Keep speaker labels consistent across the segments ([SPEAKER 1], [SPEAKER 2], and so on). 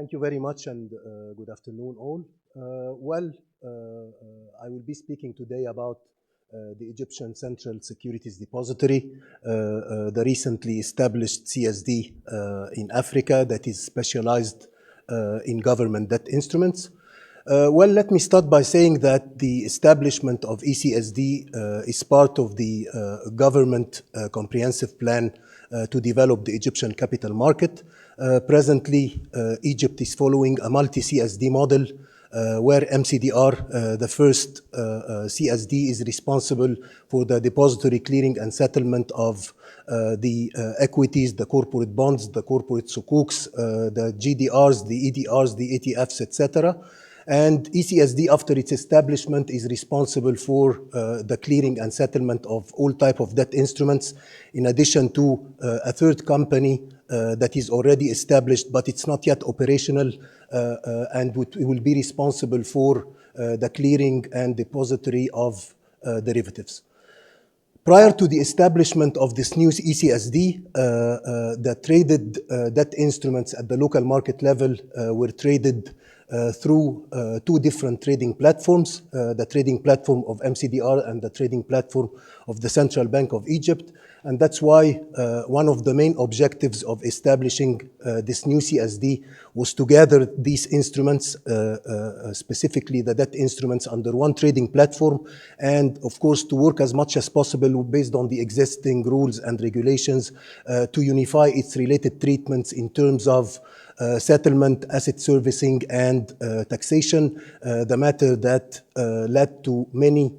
[SPEAKER 1] Thank you very much and good afternoon all. I will be speaking today about the Egyptian Central Securities Depository, the recently established CSD in Africa that is specialized in government debt instruments. Let me start by saying that the establishment of ECSD is part of the government comprehensive plan to develop the Egyptian capital market. Presently, Egypt is following a multi-CSD model where MCDR, the first CSD, is responsible for the depository clearing and settlement of the equities, the corporate bonds, the corporate sukuks, the GDRs, the EDRs, the ETFs, etc. And ECSD, after its establishment, is responsible for the clearing and settlement of all type of debt instruments, in addition to a third company that is already established, but it's not yet operational, and will be responsible for the clearing and depository of derivatives. Prior to the establishment of this new ECSD, the traded debt instruments at the local market level were traded through two different trading platforms, the trading platform of MCDR and the trading platform of the Central Bank of Egypt. And that's why one of the main objectives of establishing this new CSD was to gather these instruments, specifically the debt instruments, under one trading platform, and of course to work as much as possible based on the existing rules and regulations to unify its related treatments in terms of settlement, asset servicing, and taxation, the matter that led to many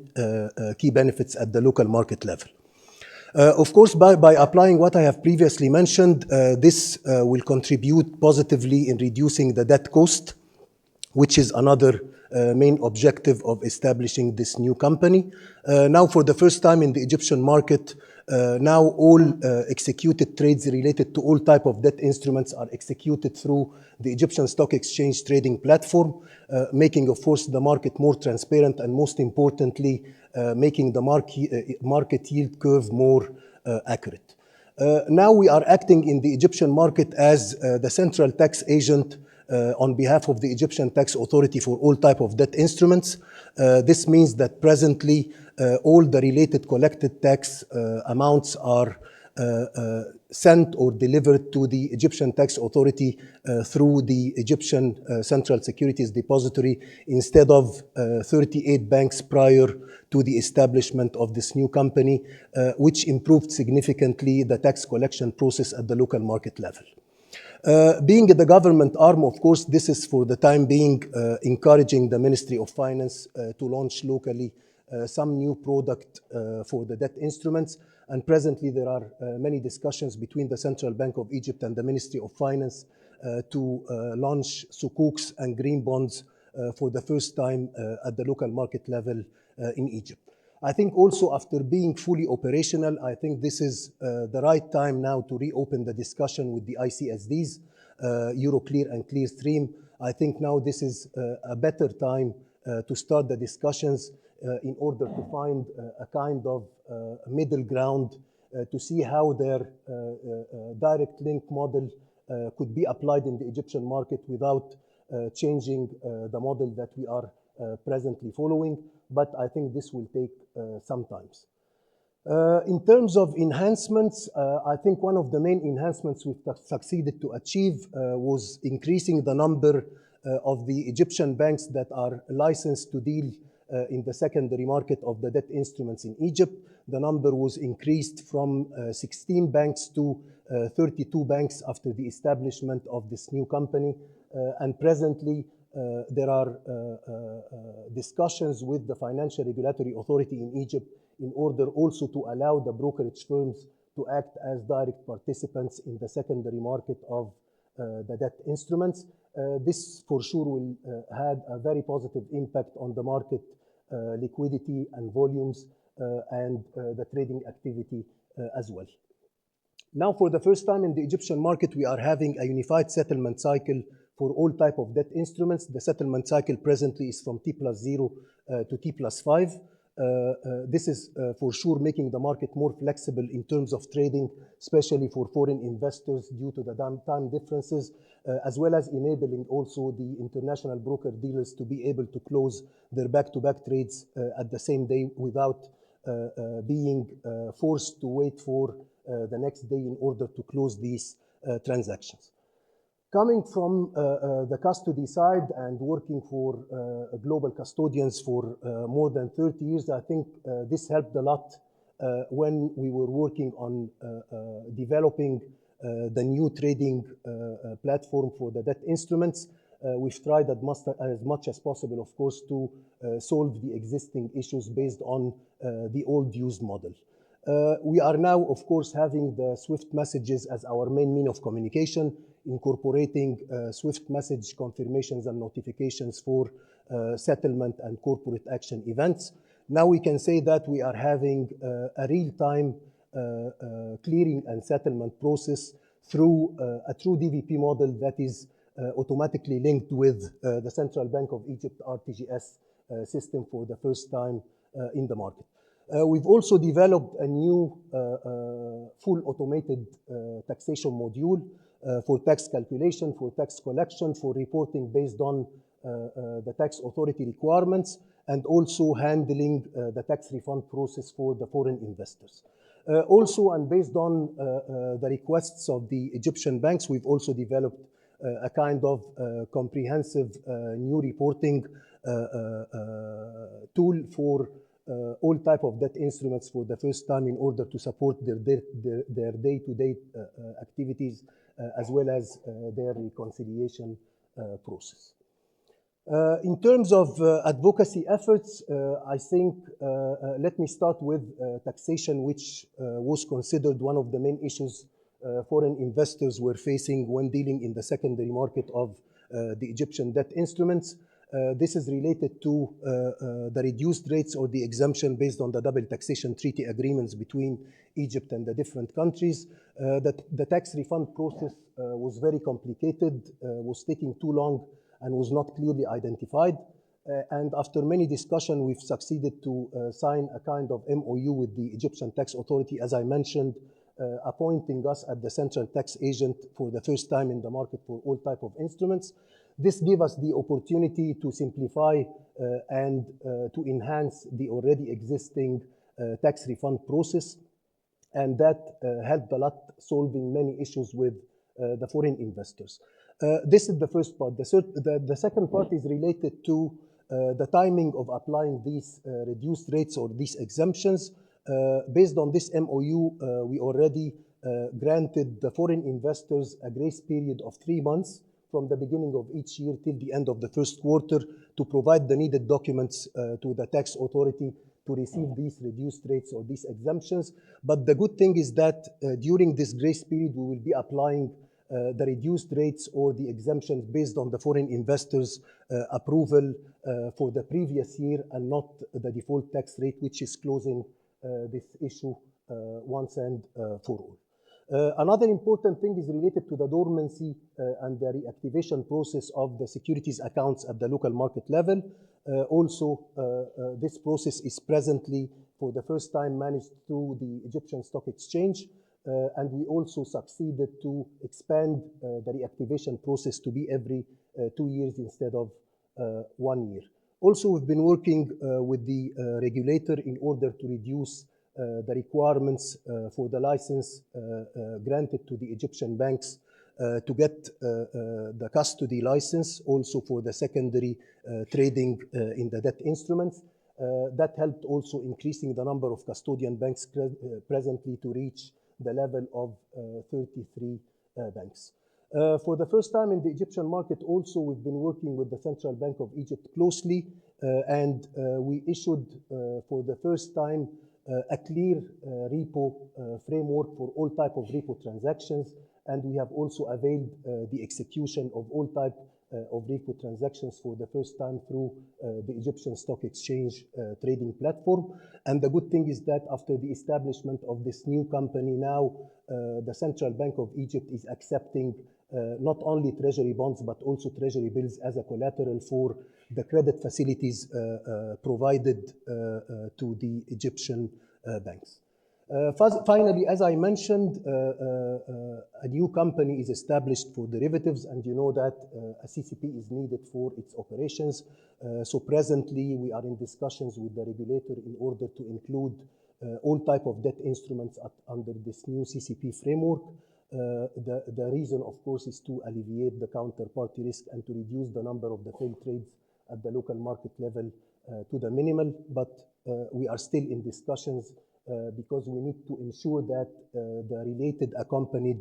[SPEAKER 1] key benefits at the local market level. Of course, by applying what I have previously mentioned, this will contribute positively in reducing the debt cost, which is another main objective of establishing this new company. Now, for the first time in the Egyptian market, now all executed trades related to all type of debt instruments are executed through the Egyptian Stock Exchange trading platform, making, of course, the market more transparent and, most importantly, making the market yield curve more accurate. Now we are acting in the Egyptian market as the central tax agent on behalf of the Egyptian Tax Authority for all type of debt instruments. This means that presently all the related collected tax amounts are sent or delivered to the Egyptian Tax Authority through the Egyptian Central Securities Depository instead of 38 banks prior to the establishment of this new company, which improved significantly the tax collection process at the local market level. Being the government arm, of course, this is for the time being encouraging the Ministry of Finance to launch locally some new product for the debt instruments. And presently there are many discussions between the Central Bank of Egypt and the Ministry of Finance to launch sukuks and green bonds for the first time at the local market level in Egypt. I think also after being fully operational, I think this is the right time now to reopen the discussion with the ICSDs, Euroclear and Clearstream. I think now this is a better time to start the discussions in order to find a kind of middle ground to see how their direct link model could be applied in the Egyptian market without changing the model that we are presently following. But I think this will take some time. In terms of enhancements, I think one of the main enhancements we've succeeded to achieve was increasing the number of the Egyptian banks that are licensed to deal in the secondary market of the debt instruments in Egypt. The number was increased from 16 banks to 32 banks after the establishment of this new company. And presently, there are discussions with the Financial Regulatory Authority in Egypt in order also to allow the brokerage firms to act as direct participants in the secondary market of the debt instruments. This for sure will have a very positive impact on the market liquidity and volumes and the trading activity as well. Now, for the first time in the Egyptian market, we are having a unified settlement cycle for all type of debt instruments. The settlement cycle presently is from T+0 to T+5. This is for sure making the market more flexible in terms of trading, especially for foreign investors due to the time differences, as well as enabling also the international broker dealers to be able to close their back-to-back trades at the same day without being forced to wait for the next day in order to close these transactions. Coming from the custody side and working for global custodians for more than 30 years, I think this helped a lot when we were working on developing the new trading platform for the debt instruments. We've tried as much as possible, of course, to solve the existing issues based on the old used model. We are now, of course, having the SWIFT messages as our main mean of communication, incorporating SWIFT message confirmations and notifications for settlement and corporate action events. Now we can say that we are having a real-time clearing and settlement process through a true DVP model that is automatically linked with the Central Bank of Egypt RTGS system for the first time in the market. We've also developed a new full automated taxation module for tax calculation, for tax collection, for reporting based on the tax authority requirements, and also handling the tax refund process for the foreign investors. Also, and based on the requests of the Egyptian banks, we've also developed a kind of comprehensive new reporting tool for all type of debt instruments for the first time in order to support their day-to-day activities as well as their reconciliation process. In terms of advocacy efforts, I think let me start with taxation, which was considered one of the main issues foreign investors were facing when dealing in the secondary market of the Egyptian debt instruments. This is related to the reduced rates or the exemption based on the double taxation treaty agreements between Egypt and the different countries. The tax refund process was very complicated, was taking too long, and was not clearly identified. And after many discussions, we've succeeded to sign a kind of MOU with the Egyptian Tax Authority, as I mentioned, appointing us as the central tax agent for the first time in the market for all type of instruments. This gave us the opportunity to simplify and to enhance the already existing tax refund process, and that helped a lot solving many issues with the foreign investors. This is the first part. The second part is related to the timing of applying these reduced rates or these exemptions. Based on this MOU, we already granted the foreign investors a grace period of 3 months from the beginning of each year till the end of the first quarter to provide the needed documents to the tax authority to receive these reduced rates or these exemptions. But the good thing is that during this grace period, we will be applying the reduced rates or the exemptions based on the foreign investors' approval for the previous year and not the default tax rate, which is closing this issue once and for all. Another important thing is related to the dormancy and the reactivation process of the securities accounts at the local market level. Also, this process is presently for the first time managed through the Egyptian Stock Exchange, and we also succeeded to expand the reactivation process to be every 2 years instead of 1 year. Also, we've been working with the regulator in order to reduce the requirements for the license granted to the Egyptian banks to get the custody license also for the secondary trading in the debt instruments. That helped also increasing the number of custodian banks presently to reach the level of 33 banks. For the first time in the Egyptian market also, we've been working with the Central Bank of Egypt closely, and we issued for the first time a clear repo framework for all type of repo transactions, and we have also availed the execution of all type of repo transactions for the first time through the Egyptian Stock Exchange trading platform. And the good thing is that after the establishment of this new company now, the Central Bank of Egypt is accepting not only treasury bonds, but also treasury bills as a collateral for the credit facilities provided to the Egyptian banks. Finally, as I mentioned, a new company is established for derivatives, and you know that a CCP is needed for its operations. So presently, we are in discussions with the regulator in order to include all type of debt instruments under this new CCP framework. The reason, of course, is to alleviate the counterparty risk and to reduce the number of the failed trades at the local market level to the minimal. But we are still in discussions because we need to ensure that the related accompanied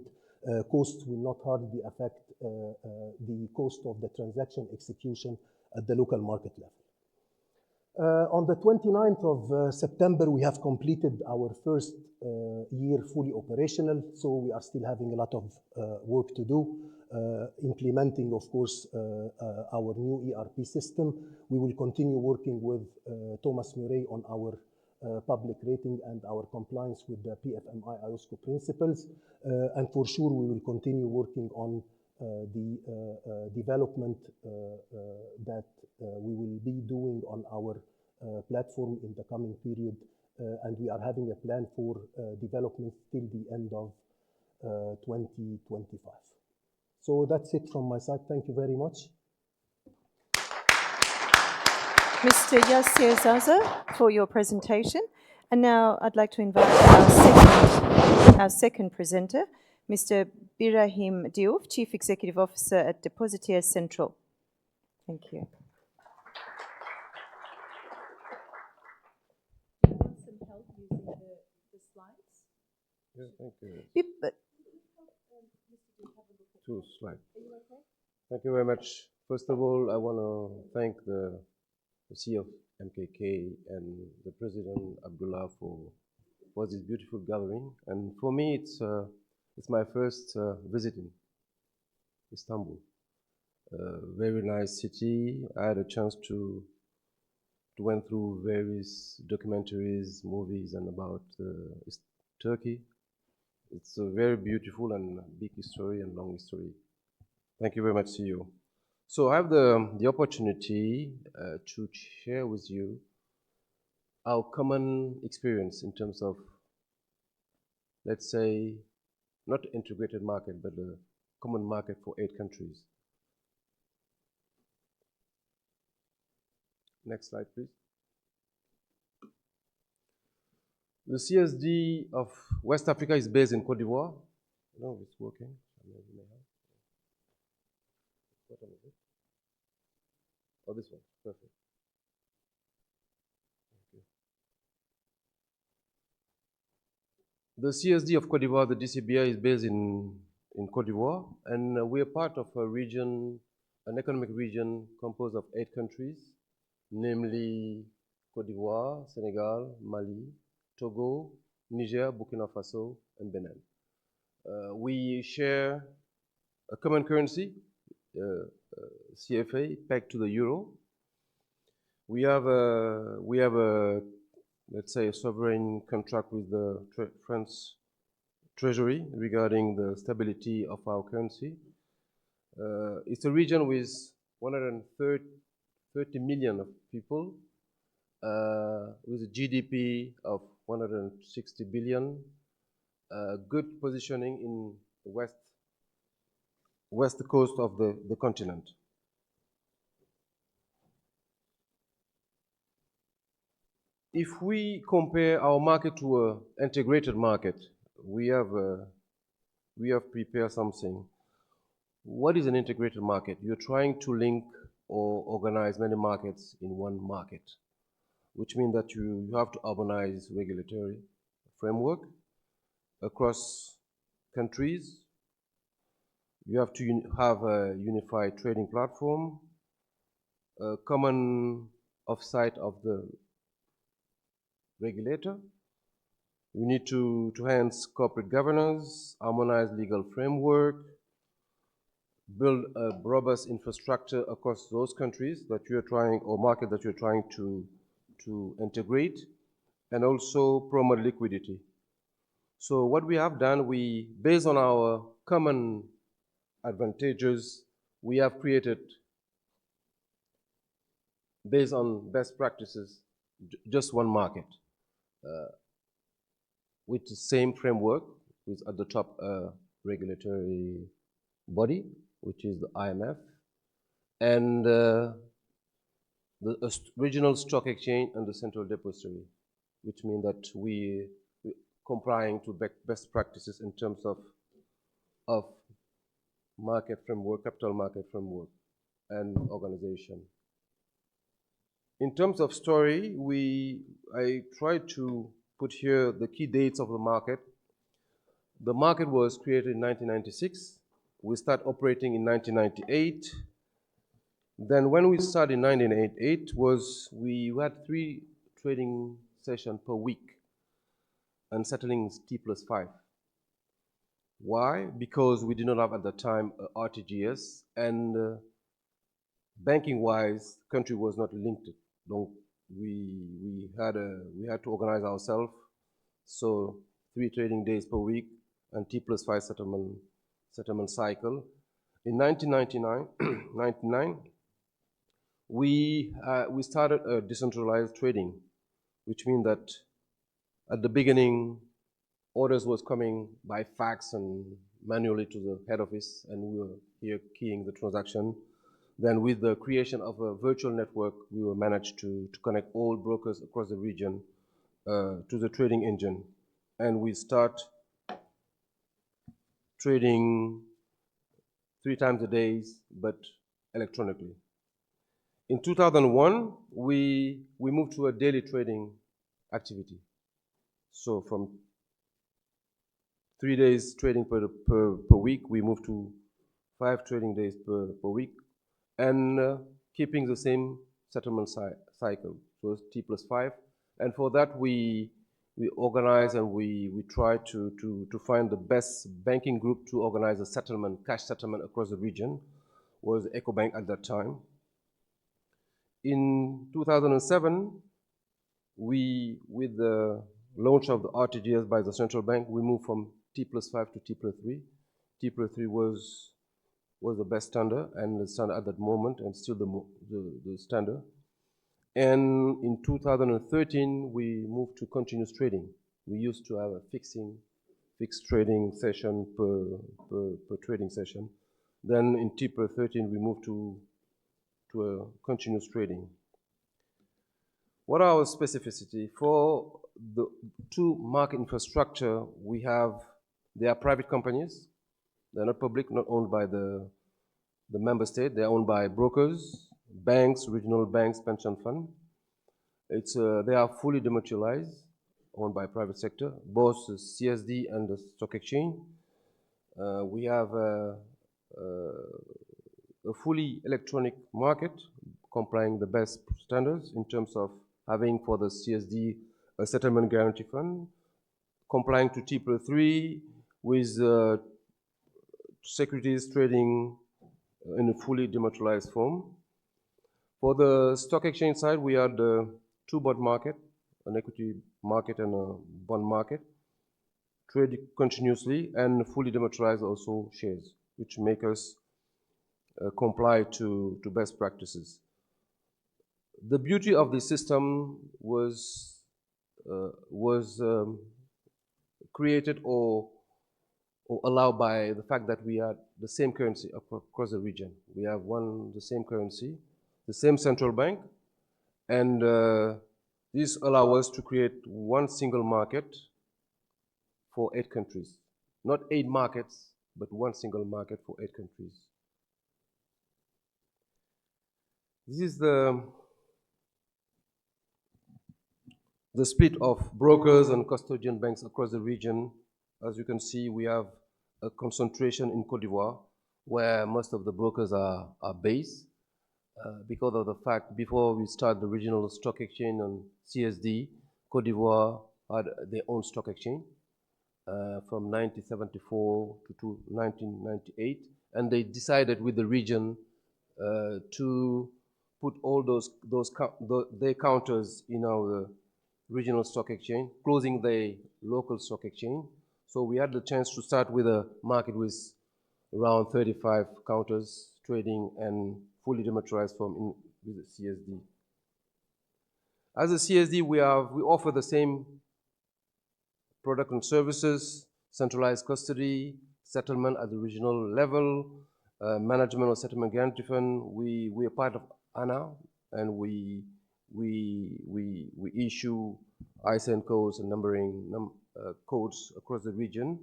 [SPEAKER 1] costs will not hardly affect the cost of the transaction execution at the local market level. On the 29th of September, we have completed our first year fully operational, so we are still having a lot of work to do, implementing, of course, our new ERP system. We will continue working with Thomas Murray on our public rating and our compliance with the PFMI IOSCO principles. And for sure, we will continue working on the development that we will be doing on our platform in the coming period. And we are having a plan for development till the end of 2025. So that's it from my side. Thank you very much.
[SPEAKER 2] Mr. Yasser ZAAZAA for your presentation. And now I'd like to invite our second presenter, Mr. Birahim DIOUF, Chief Executive Officer at Dépositaire Central. Thank you. Do you want some help using the slides?
[SPEAKER 3] Yeah, thank you.
[SPEAKER 2] Yep, but,
[SPEAKER 3] Two slides.
[SPEAKER 2] are you okay?
[SPEAKER 3] Thank you very much. First of all, I want to thank the CEO of MKK and the President Abdullah for this beautiful gathering. And for me, it's my first visit in Istanbul. Very nice city. I had a chance to went through various documentaries, movies, and about Turkey. It's a very beautiful and big history and long history. Thank you very much, CEO. So I have the opportunity to share with you our common experience in terms of, let's say, not integrated market, but a common market for 8 countries. Next slide, please. The CSD of West Africa is based in Côte d'Ivoire. I don't know if it's working. Oh, this one. Perfect. Okay. The CSD of Côte d'Ivoire, the DCBI, is based in Côte d'Ivoire, and we are part of a region, an economic region composed of 8 countries, namely Côte d'Ivoire, Senegal, Mali, Togo, Niger, Burkina Faso, and Benin. We share a common currency, CFA, pegged to the euro. We have a let's say, a sovereign contract with the France Treasury regarding the stability of our currency. It's a region with 130 million of people, with a GDP of 160 billion, good positioning in the west coast of the continent. If we compare our market to an integrated market, we have prepared something. What is an integrated market? You're trying to link or organize many markets in one market, which means that you have to harmonize regulatory framework across countries. You have to have a unified trading platform, a common oversight of the regulator. You need to enhance corporate governance, harmonize legal framework, build a robust infrastructure across those countries that you're trying, or market that you're trying to integrate, and also promote liquidity. So what we have done, based on our common advantages, we have created, based on best practices, just one market with the same framework, with at the top regulatory body, which is the IMF, and the regional stock exchange and the central depository, which means that we complying to best practices in terms of market framework, capital market framework, and organization. In terms of story, I tried to put here the key dates of the market. The market was created in 1996. We started operating in 1998. Then when we started in 1988, we had 3 trading sessions per week and settling T+5. Why? Because we did not have at the time RTGS, and banking-wise, country was not linked. So we had to organize ourselves. So 3 trading days per week and T+5 settlement cycle. In 1999, we started a decentralized trading, which means that at the beginning, orders was coming by fax and manually to the head office, and we were here keying the transaction. Then with the creation of a virtual network, we were managed to connect all brokers across the region to the trading engine. And we start trading 3 times a day, but electronically. In 2001, we moved to a daily trading activity. So from 3 days trading per week, we moved to 5 trading days per week, and keeping the same settlement cycle, so T+5. And for that, we organize and we try to find the best banking group to organize a settlement, cash settlement across the region, was EcoBank at that time. In 2007, with the launch of the RTGS by the central bank, we moved from T+5 to T+3. T+3 was the best standard, and the standard at that moment, and still the standard. And in 2013, we moved to continuous trading. We used to have a fixed trading session per trading session. Then in T+13, we moved to a continuous trading. What are our specificity? For the 2 market infrastructure, they are private companies. They're not public, not owned by the member state. They're owned by brokers, banks, regional banks, pension fund. They are fully demutualized, owned by private sector, both the CSD and the stock exchange. We have a fully electronic market, complying the best standards in terms of having for the CSD a settlement guarantee fund, complying to T+3 with securities trading in a fully demutualized form. For the stock exchange side, we had the 2 bond market, an equity market and a bond market, trade continuously and fully demutualized also shares, which make us comply to best practices. The beauty of the system was created or allowed by the fact that we had the same currency across the region. We have the same currency, the same central bank, and this allows us to create one single market for 8 countries. Not 8 markets, but one single market for 8 countries. This is the split of brokers and custodian banks across the region. As you can see, we have a concentration in Côte d'Ivoire, where most of the brokers are based, because of the fact before we start the regional stock exchange on CSD, Côte d'Ivoire had their own stock exchange from 1974 to 1998, and they decided with the region to put all their counters in our regional stock exchange, closing the local stock exchange. So we had the chance to start with a market with around 35 counters trading and fully democratized with the CSD. As a CSD, we offer the same product and services, centralized custody, settlement at the regional level, management of settlement guarantee fund. We are part of ANA, and we issue ISIN codes and numbering codes across the region,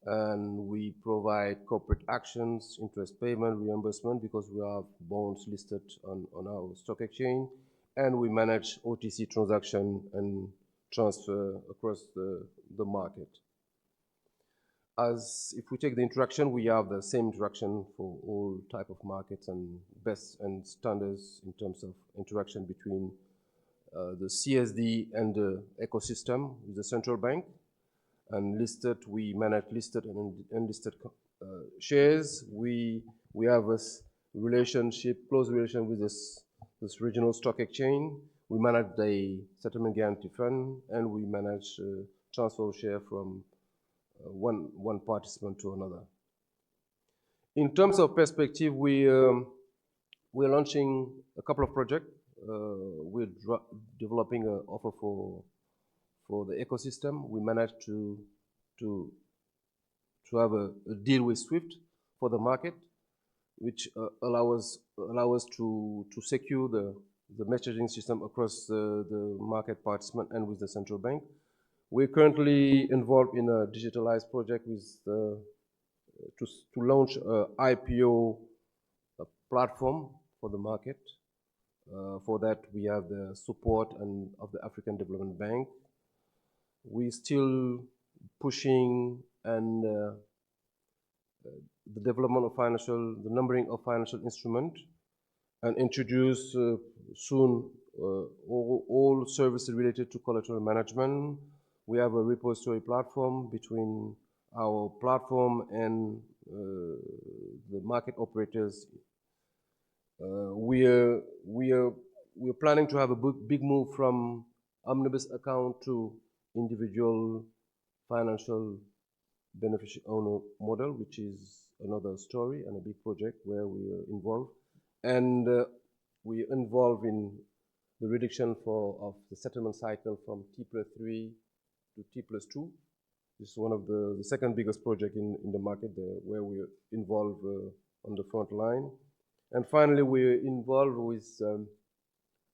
[SPEAKER 3] and we provide corporate actions, interest payment, reimbursement, because we have bonds listed on our stock exchange, and we manage OTC transaction and transfer across the market. As if we take the interaction, we have the same interaction for all type of markets and best and standards in terms of interaction between the CSD and the ecosystem with the central bank. And listed, we manage listed and unlisted shares. We have a relationship, close relation with this regional stock exchange. We manage the settlement guarantee fund, and we manage transfer of share from one participant to another. In terms of perspective, we're launching a couple of projects. We're developing an offer for the ecosystem. We managed to have a deal with SWIFT for the market, which allow us to secure the messaging system across the market participant and with the central bank. We're currently involved in a digitalized project with to launch a IPO platform for the market. For that, we have the support of the African Development Bank. We're still pushing and the development of the numbering of financial instrument, and introduce soon all services related to collateral management. We have a repository platform between our platform and the market operators. We're planning to have a big move from omnibus account to individual financial beneficiary owner model, which is another story and a big project where we are involved. And we are involved in the reduction of the settlement cycle from T+3 to T+2. This is one of the second biggest project in the market where we are involved on the front line. And finally, we're involved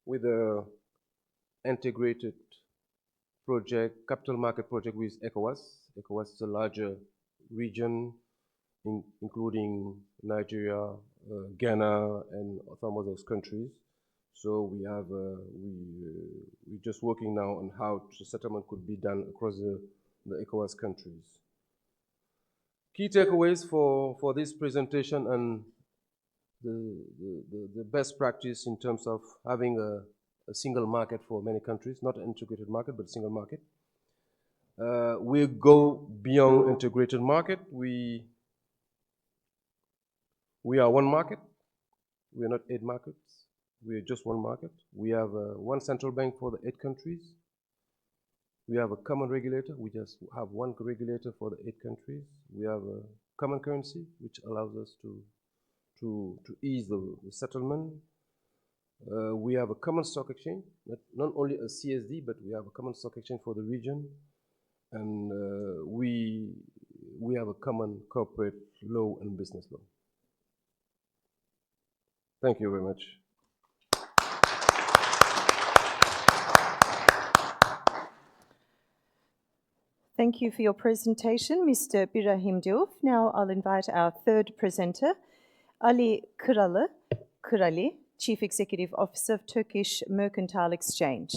[SPEAKER 3] with a integrated project, capital market project with ECOWAS. ECOWAS is a larger region, including Nigeria, Ghana, and some of those countries. So we're just working now on how the settlement could be done across the ECOWAS countries. Key takeaways for this presentation and the best practice in terms of having a single market for many countries, not an integrated market, but a single market. We go beyond integrated market. We are one market. We are not 8 markets. We are just one market. We have one central bank for the 8 countries. We have a common regulator. We just have one regulator for the 8 countries. We have a common currency, which allows us to ease the settlement. We have a common stock exchange, not only a CSD, but we have a common stock exchange for the region. And we have a common corporate law and business law. Thank you very much.
[SPEAKER 2] Thank you for your presentation, Mr. Birahim DIOUF. Now I'll invite our third presenter, Ali KIRALİ, Chief Executive Officer of Turkish Mercantile Exchange.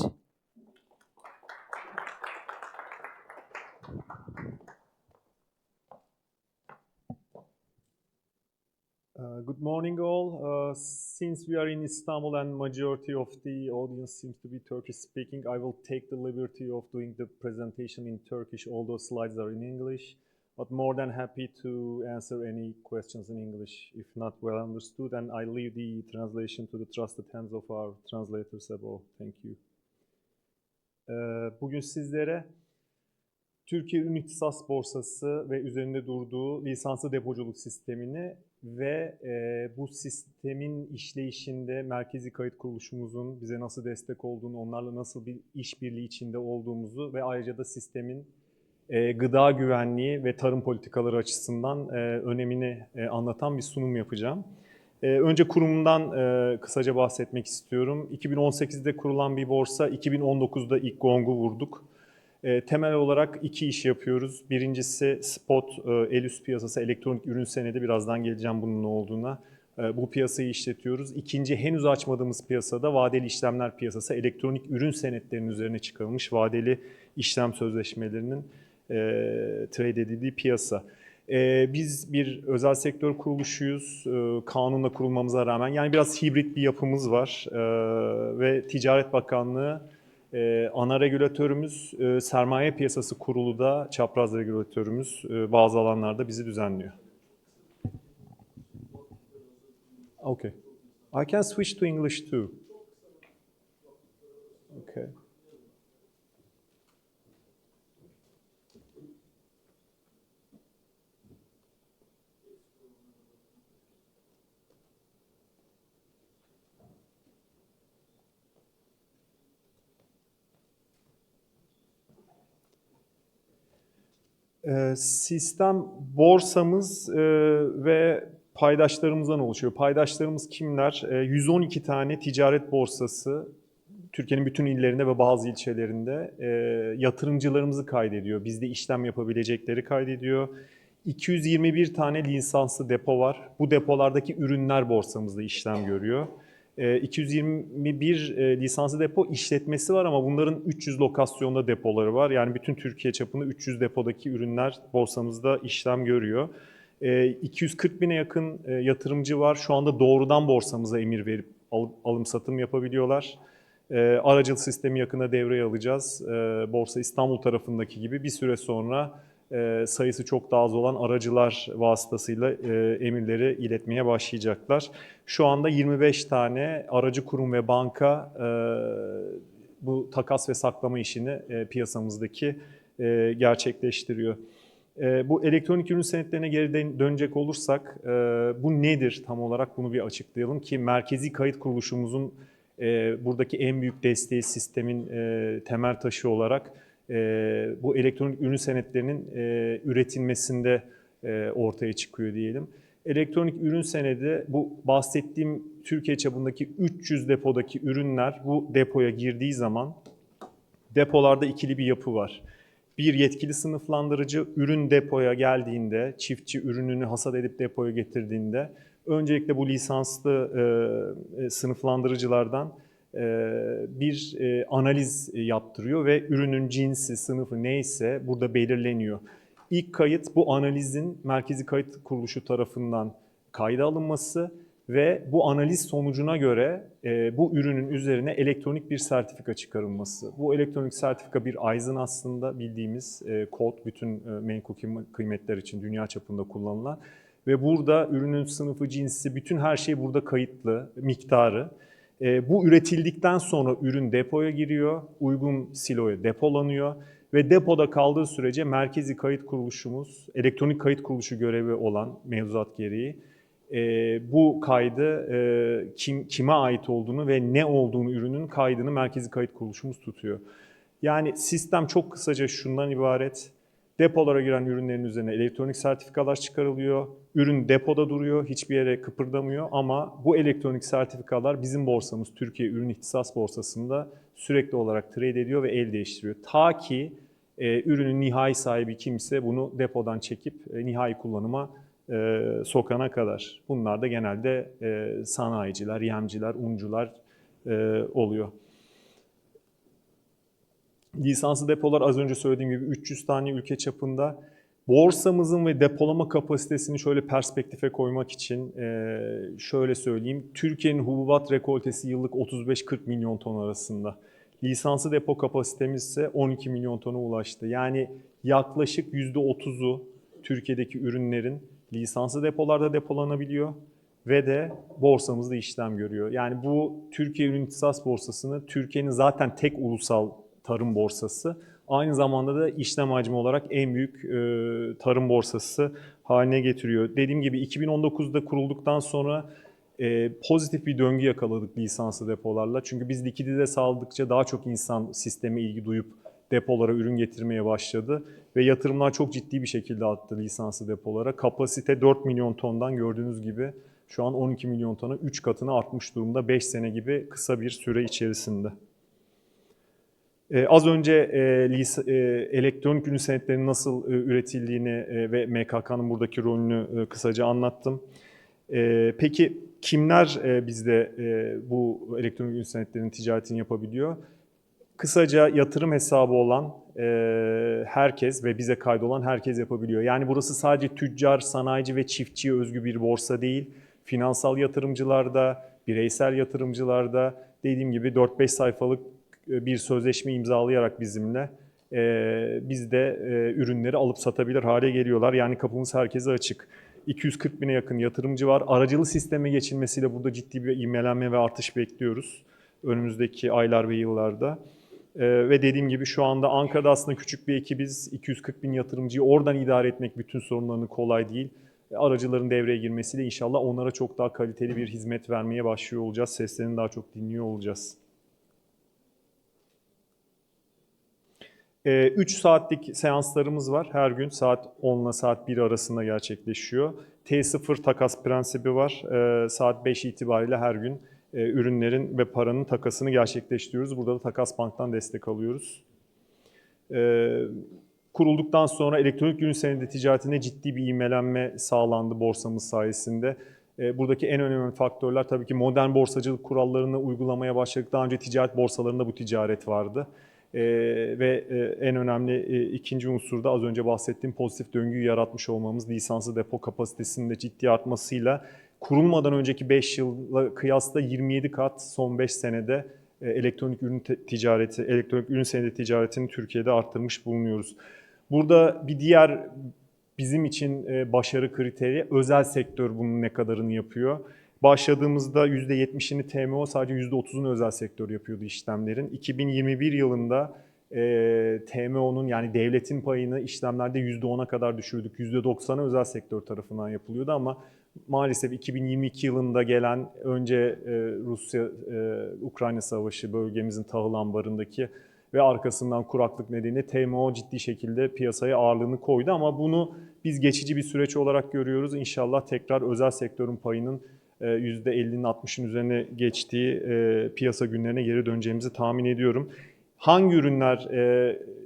[SPEAKER 4] Good morning, all. Since we are in Istanbul and majority of the audience seems to be Turkish speaking, I will take the liberty of doing the presentation in Turkish, although slides are in English. but more than happy to answer any questions in English if not well understood, and I leave the translation to the trusted hands of our translators above. Thank you. Bugün sizlere Türkiye Ürün İhtisas Borsası ve üzerinde durduğu lisanslı depoculuk sistemini ve bu sistemin işleyişinde merkezi kayıt kuruluşumuzun bize nasıl destek olduğunu, onlarla nasıl bir işbirliği içinde olduğumuzu ve ayrıca da sistemin gıda güvenliği ve tarım politikaları açısından önemini anlatan bir sunum yapacağım. Önce kurumundan kısaca bahsetmek istiyorum. 2018'de kurulan bir borsa, 2019'da ilk gongu vurduk. Temel olarak iki iş yapıyoruz. Birincisi spot, el üst piyasası, elektronik ürün senedi. Birazdan geleceğim bunun ne olduğuna. Bu piyasayı işletiyoruz. İkinci, henüz açmadığımız piyasada vadeli işlemler piyasası, elektronik ürün senetlerinin üzerine çıkarılmış vadeli işlem sözleşmelerinin trade edildiği piyasa. Biz bir özel sektör kuruluşuyuz, kanunla kurulmamıza rağmen. Yani biraz hibrit bir yapımız var ve Ticaret Bakanlığı ana regülatörümüz, Sermaye Piyasası Kurulu da çapraz regülatörümüz, bazı alanlarda bizi düzenliyor. Okay. I can switch to English too. Okay. Sistem borsamız ve paydaşlarımızdan oluşuyor. Paydaşlarımız kimler? 112 tane ticaret borsası Türkiye'nin bütün illerinde ve bazı ilçelerinde yatırımcılarımızı kaydediyor. Bizde işlem yapabilecekleri kaydediyor. 221 tane lisanslı depo var. Bu depolardaki ürünler borsamızda işlem görüyor. 221 lisanslı depo işletmesi var ama bunların 300 lokasyonda depoları var. Yani bütün Türkiye çapında 300 depodaki ürünler borsamızda işlem görüyor. 240 bine yakın yatırımcı var. Şu anda doğrudan borsamıza emir verip alım satım yapabiliyorlar. Aracılık sistemi yakında devreye alacağız. Borsa İstanbul tarafındaki gibi bir süre sonra sayısı çok daha az olan aracılar vasıtasıyla emirleri iletmeye başlayacaklar. Şu anda 25 tane aracı kurum ve banka bu takas ve saklama işini piyasamızdaki gerçekleştiriyor. Bu elektronik ürün senetlerine geri dönecek olursak bu nedir tam olarak, bunu bir açıklayalım ki merkezi kayıt kuruluşumuzun buradaki en büyük desteği, sistemin temel taşı olarak bu elektronik ürün senetlerinin üretilmesinde ortaya çıkıyor diyelim. Elektronik ürün senedi, bu bahsettiğim Türkiye çapındaki 300 depodaki ürünler bu depoya girdiği zaman depolarda ikili bir yapı var. Bir yetkili sınıflandırıcı ürün depoya geldiğinde, çiftçi ürününü hasat edip depoya getirdiğinde öncelikle bu lisanslı sınıflandırıcılardan bir analiz yaptırıyor ve ürünün cinsi, sınıfı neyse burada belirleniyor. İlk kayıt bu analizin merkezi kayıt kuruluşu tarafından kayda alınması ve bu analiz sonucuna göre bu ürünün üzerine elektronik bir sertifika çıkarılması. Bu elektronik sertifika bir aizin aslında, bildiğimiz kod, bütün menkul kıymetler için dünya çapında kullanılan ve burada ürünün sınıfı, cinsi, bütün her şey burada kayıtlı, miktarı. Bu üretildikten sonra ürün depoya giriyor, uygun siloya depolanıyor ve depoda kaldığı sürece merkezi kayıt kuruluşumuz, elektronik kayıt kuruluşu görevi olan mevzuat gereği bu kaydı kime ait olduğunu ve ne olduğunu, ürünün kaydını merkezi kayıt kuruluşumuz tutuyor. Yani sistem çok kısaca şundan ibaret: depolara giren ürünlerin üzerine elektronik sertifikalar çıkarılıyor. Ürün depoda duruyor, hiçbir yere kıpırdamıyor ama bu elektronik sertifikalar bizim borsamız, Türkiye Ürün İhtisas Borsası'nda sürekli olarak trade ediyor ve el değiştiriyor. Ta ki ürünün nihai sahibi kimse bunu depodan çekip nihai kullanıma sokana kadar. Bunlar da genelde sanayiciler, yemciler, uncular oluyor. Lisanslı depolar az önce söylediğim gibi 300 tane ülke çapında. Borsamızın ve depolama kapasitesini şöyle perspektife koymak için şöyle söyleyeyim. Türkiye'nin hububat rekoltesi yıllık 35-40 milyon ton arasında. Lisanslı depo kapasitemiz ise 12 milyon tona ulaştı. Yani yaklaşık %30'u Türkiye'deki ürünlerin lisanslı depolarda depolanabiliyor ve de borsamızda işlem görüyor. Yani bu Türkiye Ürün İhtisas Borsası'nı Türkiye'nin zaten tek ulusal tarım borsası, aynı zamanda da işlem hacmi olarak en büyük tarım borsası haline getiriyor. Dediğim gibi 2019'da kurulduktan sonra pozitif bir döngü yakaladık lisanslı depolarla. Çünkü biz likidite sağladıkça daha çok insan sisteme ilgi duyup depolara ürün getirmeye başladı. Ve yatırımlar çok ciddi bir şekilde arttı lisanslı depolara. Kapasite 4 milyon tondan gördüğünüz gibi şu an 12 milyon tona 3 katına artmış durumda 5 sene gibi kısa bir süre içerisinde. Az önce elektronik ürün senetlerinin nasıl üretildiğini ve MKK'nın buradaki rolünü kısaca anlattım. Peki kimler bizde bu elektronik ürün senetlerinin ticaretini yapabiliyor? Kısaca yatırım hesabı olan herkes ve bize kaydolan herkes yapabiliyor. Yani burası sadece tüccar, sanayici ve çiftçiye özgü bir borsa değil. Finansal yatırımcılarda, bireysel yatırımcılarda dediğim gibi 4-5 sayfalık bir sözleşme imzalayarak bizimle bizde ürünleri alıp satabilir hale geliyorlar. Yani kapımız herkese açık. 240 bine yakın yatırımcı var. Aracılı sisteme geçilmesiyle burada ciddi bir ivmelenme ve artış bekliyoruz önümüzdeki aylar ve yıllarda. Ve dediğim gibi şu anda Ankara'da aslında küçük bir ekibiz. 240 bin yatırımcıyı oradan idare etmek bütün sorunlarını kolay değil. Aracıların devreye girmesiyle inşallah onlara çok daha kaliteli bir hizmet vermeye başlıyor olacağız. Seslerini daha çok dinliyor olacağız. 3 saatlik seanslarımız var. Her gün saat 10 ile saat 1 arasında gerçekleşiyor. T0 takas prensibi var. Saat 5 itibariyle her gün ürünlerin ve paranın takasını gerçekleştiriyoruz. Burada da Takas Bank'tan destek alıyoruz. Kurulduktan sonra elektronik ürün senedi ticaretine ciddi bir ivmelenme sağlandı borsamız sayesinde. Buradaki en önemli faktörler tabii ki modern borsacılık kurallarını uygulamaya başladık. Daha önce ticaret borsalarında bu ticaret vardı. Ve en önemli ikinci unsur da az önce bahsettiğim pozitif döngüyü yaratmış olmamız, lisanslı depo kapasitesinin de ciddi artmasıyla kurulmadan önceki 5 yılla kıyasla 27 kat son 5 senede elektronik ürün ticareti, elektronik ürün senedi ticaretini Türkiye'de arttırmış bulunuyoruz. Burada bir diğer bizim için başarı kriteri özel sektör bunun ne kadarını yapıyor. Başladığımızda %70'ini TMO, sadece %30'unu özel sektör yapıyordu işlemlerin. 2021 yılında TMO'nun yani devletin payını işlemlerde %10'a kadar düşürdük. %90'ı özel sektör tarafından yapılıyordu ama maalesef 2022 yılında gelen önce Rusya-Ukrayna savaşı bölgemizin tahıl ambarındaki ve arkasından kuraklık nedeniyle TMO ciddi şekilde piyasaya ağırlığını koydu ama bunu biz geçici bir süreç olarak görüyoruz. İnşallah tekrar özel sektörün payının %50'nin 60'ın üzerine geçtiği piyasa günlerine geri döneceğimizi tahmin ediyorum. Hangi ürünler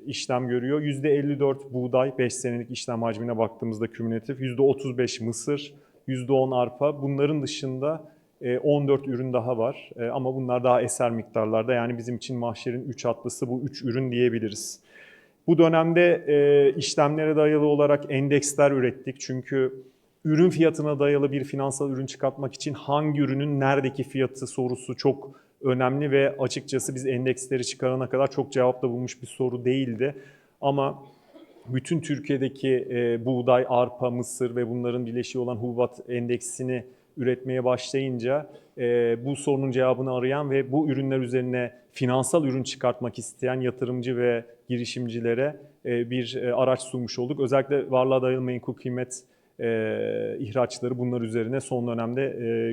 [SPEAKER 4] işlem görüyor? %54 buğday, 5 senelik işlem hacmine baktığımızda kümülatif, %35 mısır, %10 arpa. Bunların dışında 14 ürün daha var ama bunlar daha eser miktarlarda. Yani bizim için mahşerin 3 atlısı bu 3 ürün diyebiliriz. Bu dönemde işlemlere dayalı olarak endeksler ürettik. Çünkü ürün fiyatına dayalı bir finansal ürün çıkartmak için hangi ürünün neredeki fiyatı sorusu çok önemli ve açıkçası biz endeksleri çıkarana kadar çok cevap da bulmuş bir soru değildi. Ama bütün Türkiye'deki buğday, arpa, mısır ve bunların bileşiği olan hububat endeksini üretmeye başlayınca bu sorunun cevabını arayan ve bu ürünler üzerine finansal ürün çıkartmak isteyen yatırımcı ve girişimcilere bir araç sunmuş olduk. Özellikle varlığa dayalı menkul kıymet ihraçları bunlar üzerine son dönemde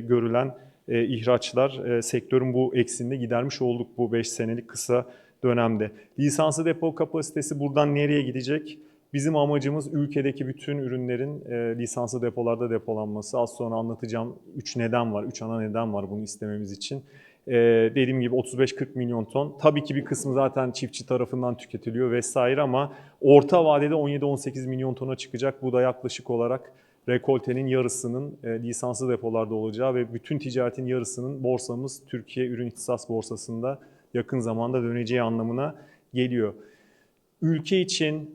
[SPEAKER 4] görülen ihraçlar sektörün bu eksiğini gidermiş olduk bu 5 senelik kısa dönemde. Lisanslı depo kapasitesi buradan nereye gidecek? Bizim amacımız ülkedeki bütün ürünlerin lisanslı depolarda depolanması. Az sonra anlatacağım 3 neden var, 3 ana neden var bunu istememiz için. Dediğim gibi 35-40 milyon ton. Tabii ki bir kısmı zaten çiftçi tarafından tüketiliyor vesaire ama orta vadede 17-18 milyon tona çıkacak. Bu da yaklaşık olarak rekoltenin yarısının lisanslı depolarda olacağı ve bütün ticaretin yarısının borsamız Türkiye Ürün İhtisas Borsası'nda yakın zamanda döneceği anlamına geliyor. Ülke için,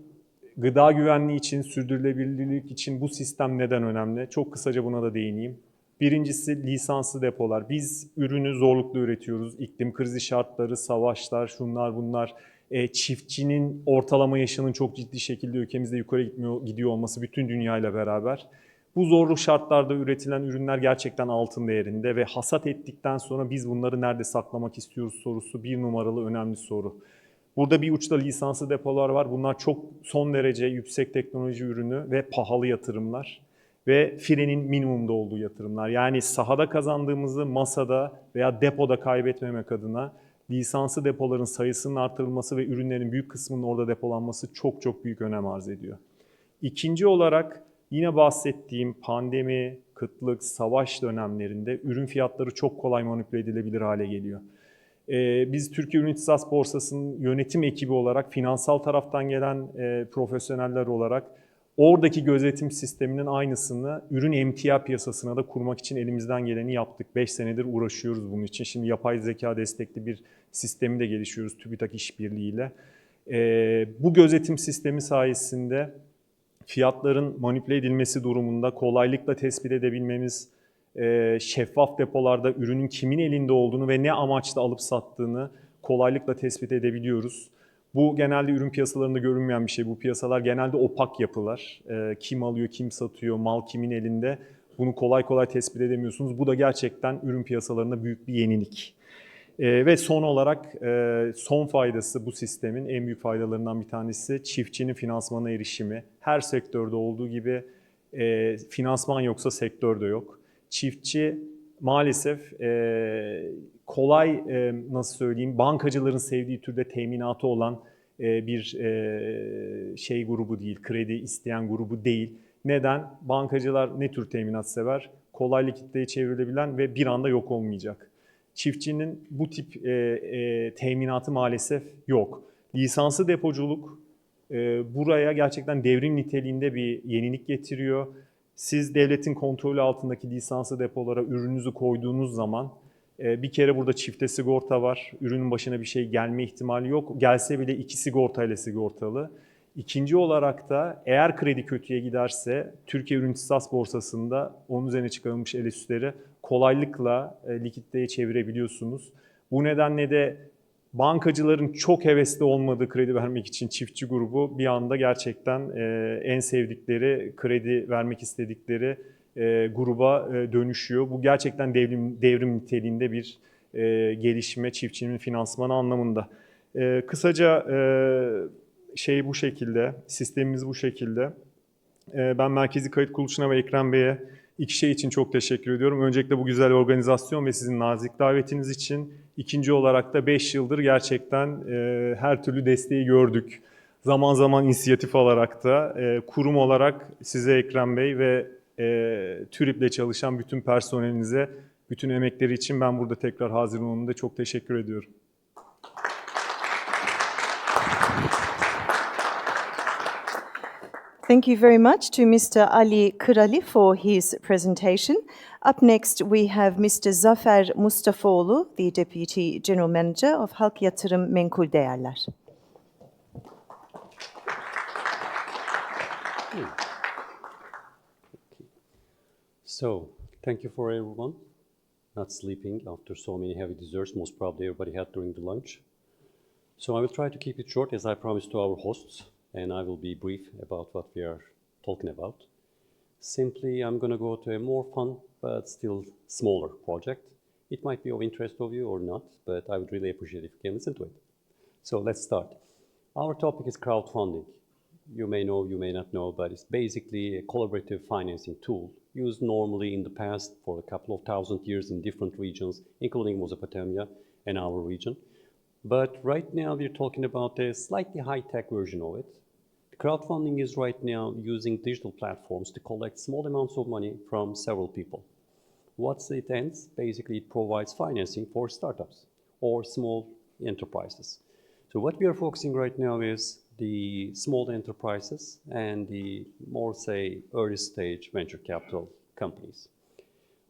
[SPEAKER 4] gıda güvenliği için, sürdürülebilirlik için bu sistem neden önemli? Çok kısaca buna da değineyim. Birincisi lisanslı depolar. Biz ürünü zorlukla üretiyoruz. İklim krizi şartları, savaşlar, şunlar bunlar. çiftçinin ortalama yaşının çok ciddi şekilde ülkemizde yukarı gidiyor olması bütün dünyayla beraber. Bu zorlu şartlarda üretilen ürünler gerçekten altın değerinde ve hasat ettikten sonra biz bunları nerede saklamak istiyoruz sorusu bir numaralı önemli soru. Burada bir uçta lisanslı depolar var. Bunlar çok son derece yüksek teknoloji ürünü ve pahalı yatırımlar. Ve frenin minimumda olduğu yatırımlar. Yani sahada kazandığımızı masada veya depoda kaybetmemek adına lisanslı depoların sayısının artırılması ve ürünlerin büyük kısmının orada depolanması çok çok büyük önem arz ediyor. İkinci olarak yine bahsettiğim pandemi, kıtlık, savaş dönemlerinde ürün fiyatları çok kolay manipüle edilebilir hale geliyor. Biz Türkiye Ürün İhtisas Borsası'nın yönetim ekibi olarak, finansal taraftan gelen profesyoneller olarak oradaki gözetim sisteminin aynısını ürün emtia piyasasına da kurmak için elimizden geleni yaptık. 5 senedir uğraşıyoruz bunun için. Şimdi yapay zeka destekli bir sistemi de geliştiriyoruz TÜBİTAK işbirliğiyle. Bu gözetim sistemi sayesinde fiyatların manipüle edilmesi durumunda kolaylıkla tespit edebilmemiz, şeffaf depolarda ürünün kimin elinde olduğunu ve ne amaçla alıp sattığını kolaylıkla tespit edebiliyoruz. Bu genelde ürün piyasalarında görünmeyen bir şey. Bu piyasalar genelde opak yapılar. Kim alıyor, kim satıyor, mal kimin elinde bunu kolay kolay tespit edemiyorsunuz. Bu da gerçekten ürün piyasalarında büyük bir yenilik. Ve son olarak son faydası bu sistemin en büyük faydalarından bir tanesi çiftçinin finansmana erişimi. Her sektörde olduğu gibi finansman yoksa sektör de yok. Çiftçi maalesef kolay nasıl söyleyeyim bankacıların sevdiği türde teminatı olan bir şey grubu değil, kredi isteyen grubu değil. Neden? Bankacılar ne tür teminat sever? Kolay likiditeye çevrilebilen ve bir anda yok olmayacak. Çiftçinin bu tip teminatı maalesef yok. Lisanslı depoculuk buraya gerçekten devrim niteliğinde bir yenilik getiriyor. Siz devletin kontrolü altındaki lisanslı depolara ürününüzü koyduğunuz zaman bir kere burada çifte sigorta var. Ürünün başına bir şey gelme ihtimali yok. Gelse bile 2 sigortayla sigortalı. İkinci olarak da eğer kredi kötüye giderse Türkiye Ürün İhtisas Borsası'nda onun üzerine çıkarılmış el üstleri kolaylıkla likiditeye çevirebiliyorsunuz. Bu nedenle de bankacıların çok hevesli olmadığı kredi vermek için çiftçi grubu bir anda gerçekten en sevdikleri, kredi vermek istedikleri gruba dönüşüyor. Bu gerçekten devrim niteliğinde bir gelişme çiftçinin finansmanı anlamında. Kısaca şey bu şekilde, sistemimiz bu şekilde. Ben Merkezi Kayıt Kuruluşu'na ve Ekrem Bey'e iki şey için çok teşekkür ediyorum. Öncelikle bu güzel organizasyon ve sizin nazik davetiniz için. İkinci olarak da 5 yıldır gerçekten her türlü desteği gördük. Zaman zaman inisiyatif alarak da kurum olarak size Ekrem Bey ve TÜRİP'le çalışan bütün personelinize, bütün emekleri için ben burada tekrar hazır olmamda çok teşekkür ediyorum.
[SPEAKER 2] Thank you very much to Mr. Ali KIRALİ for his presentation. Up next, we have Mr. Zafer MUSTAFAOİLU, the Deputy General Manager of Halk, Yatırım, Menkul, Değerler.
[SPEAKER 5] So, thank you for everyone not sleeping after so many heavy desserts, most probably everybody had during the lunch. So I will try to keep it short as I promised to our hosts, and I will be brief about what we are talking about. Simply, I'm going to go to a more fun but still smaller project. It might be of interest of you or not, but I would really appreciate if you can listen to it. So let's start. Our topic is crowdfunding. You may know, you may not know, but it's basically a collaborative financing tool used normally in the past for a couple of thousand years in different regions, including Mesopotamia and our region. But right now we're talking about a slightly high-tech version of it. Crowdfunding is right now using digital platforms to collect small amounts of money from several people. What's it ends? Basically, it provides financing for startups or small enterprises. So what we are focusing right now is the small enterprises and the more, say, early stage venture capital companies.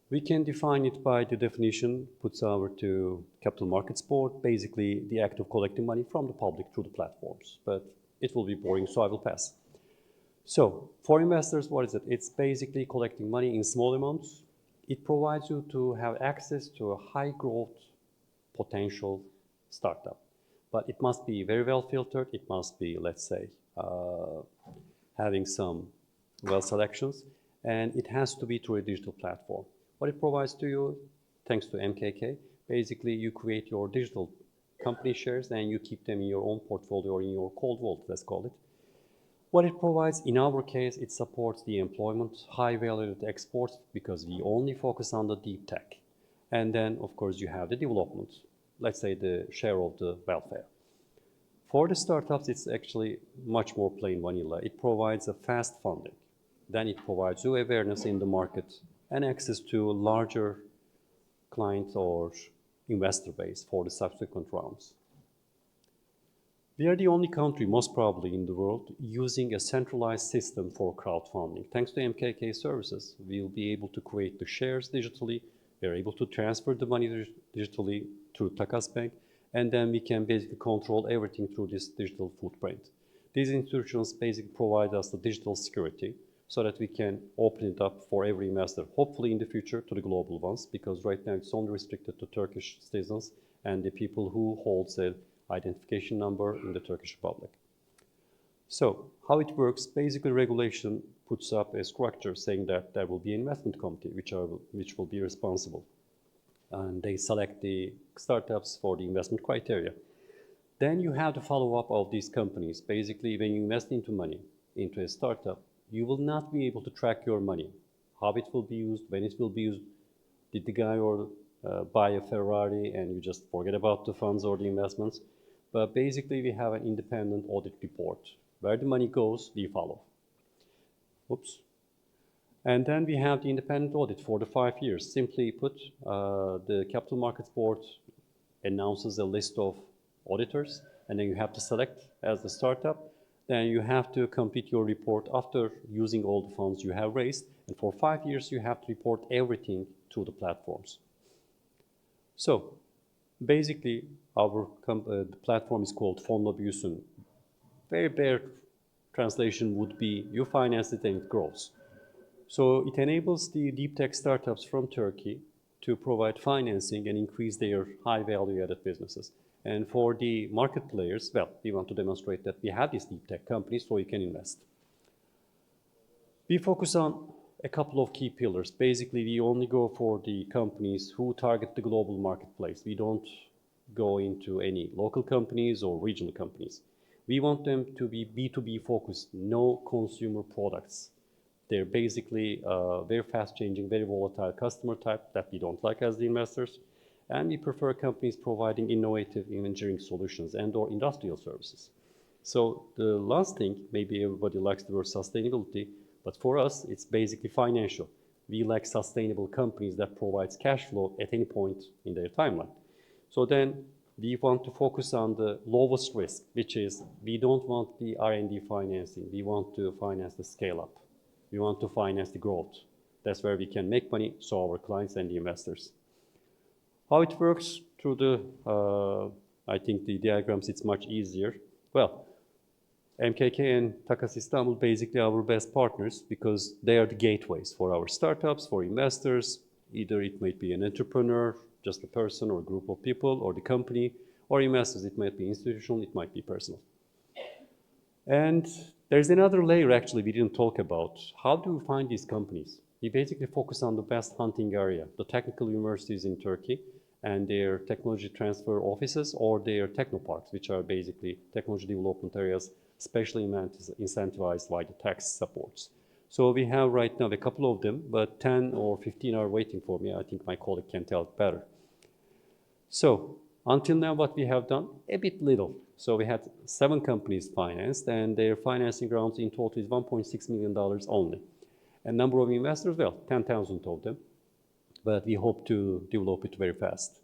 [SPEAKER 5] We can define it by the definition puts over to Capital Markets Board, basically the act of collecting money from the public through the platforms. But it will be boring, so I will pass. So, for investors, what is it? It's basically collecting money in small amounts. It provides you to have access to a high growth potential startup. But it must be very well filtered. It must be, let's say, having some well selections, and it has to be through a digital platform. What it provides to you, thanks to MKK, basically you create your digital company shares and you keep them in your own portfolio or in your cold vault, let's call it. What it provides, in our case, it supports the employment, high valued exports, because we only focus on the deep tech. And then, of course, you have the development, let's say the share of the welfare. For the startups, it's actually much more plain vanilla. It provides a fast funding. Then it provides you awareness in the market and access to larger client or investor base for the subsequent rounds. We are the only country, most probably in the world, using a centralized system for crowdfunding. Thanks to MKK services, we'll be able to create the shares digitally. We're able to transfer the money digitally through Takas Bank, and then we can basically control everything through this digital footprint. These institutions basically provide us the digital security so that we can open it up for every investor, hopefully in the future to the global ones, because right now it's only restricted to Turkish citizens and the people who hold an identification number in the Turkish Republic. So how it works, basically regulation puts up a structure saying that there will be an investment committee which will be responsible. And they select the startups for the investment criteria. Then you have the follow-up of these companies. Basically, when you invest into money, into a startup, you will not be able to track your money, how it will be used, when it will be used. Did the guy buy a Ferrari and you just forget about the funds or the investments? But basically, we have an independent audit report. Where the money goes, we follow. Oops. And then we have the independent audit for the 5 years. Simply put, the Capital Markets Board announces a list of auditors, and then you have to select as the startup. Then you have to complete your report after using all the funds you have raised. And for 5 years, you have to report everything to the platforms. So basically, our the platform is called Fonlabyusun. Very bare translation would be, you finance it and it grows. So it enables the deep tech startups from Turkey to provide financing and increase their high value added businesses. And for the market players, well, we want to demonstrate that we have these deep tech companies so you can invest. We focus on a couple of key pillars. Basically, we only go for the companies who target the global marketplace. We don't go into any local companies or regional companies. We want them to be B2B focused, no consumer products. They're basically very fast changing, very volatile customer type that we don't like as the investors. And we prefer companies providing innovative engineering solutions and or industrial services. So the last thing, maybe everybody likes the word sustainability, but for us, it's basically financial. We like sustainable companies that provides cash flow at any point in their timeline. So then we want to focus on the lowest risk, which is we don't want the R&D financing. We want to finance the scale up. We want to finance the growth. That's where we can make money, so our clients and the investors. How it works through the, I think the diagrams, it's much easier. Well, MKK and Takas Istanbul basically our best partners because they are the gateways for our startups, for investors. Either it might be an entrepreneur, just a person or a group of people, or the company, or investors. It might be institutional, it might be personal. And there's another layer actually we didn't talk about. How do we find these companies? We basically focus on the best hunting area, the technical universities in Turkey and their technology transfer offices or their technoparks, which are basically technology development areas, especially incentivized by the tax supports. So we have right now a couple of them, but 10 or 15 are waiting for me. I think my colleague can tell it better. So until now, what we have done, a bit little. So we had 7 companies financed, and their financing rounds in total is $1.6 million only. And number of investors, well, 10,000 of them, but we hope to develop it very fast.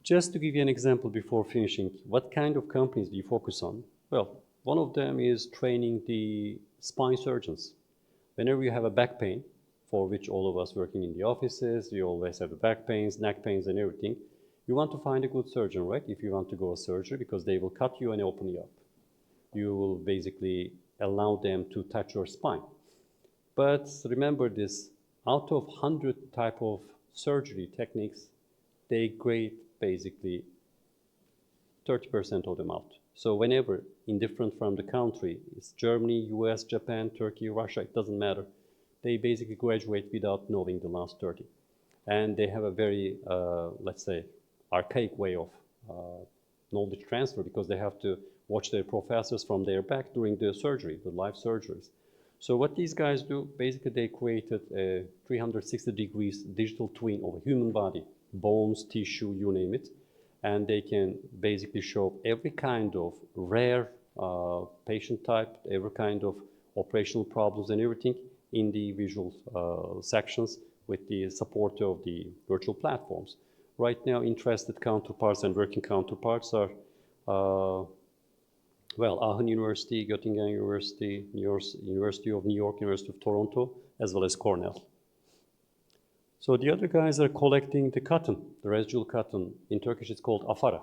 [SPEAKER 5] Just to give you an example before finishing, what kind of companies do you focus on? Well, one of them is training the spine surgeons. Whenever you have a back pain, for which all of us working in the offices, you always have back pains, neck pains and everything, you want to find a good surgeon, right? If you want to go a surgery, because they will cut you and open you up. You will basically allow them to touch your spine. But remember this, out of 100 type of surgery techniques, they grade basically 30% of them out. So whenever, indifferent from the country, it's Germany, US, Japan, Turkey, Russia, it doesn't matter. They basically graduate without knowing the last 30. And they have a very, let's say, archaic way of knowledge transfer because they have to watch their professors from their back during the surgery, the live surgeries. So what these guys do, basically they created a 360 degrees digital twin of a human body, bones, tissue, you name it. And they can basically show every kind of rare patient type, every kind of operational problems and everything in the visual sections with the support of the virtual platforms. Right now, interested counterparts and working counterparts are, well, Aachen University, Göttingen University, University of New York, University of Toronto, as well as Cornell. So the other guys are collecting the cotton, the residual cotton. In Turkish, it's called afara.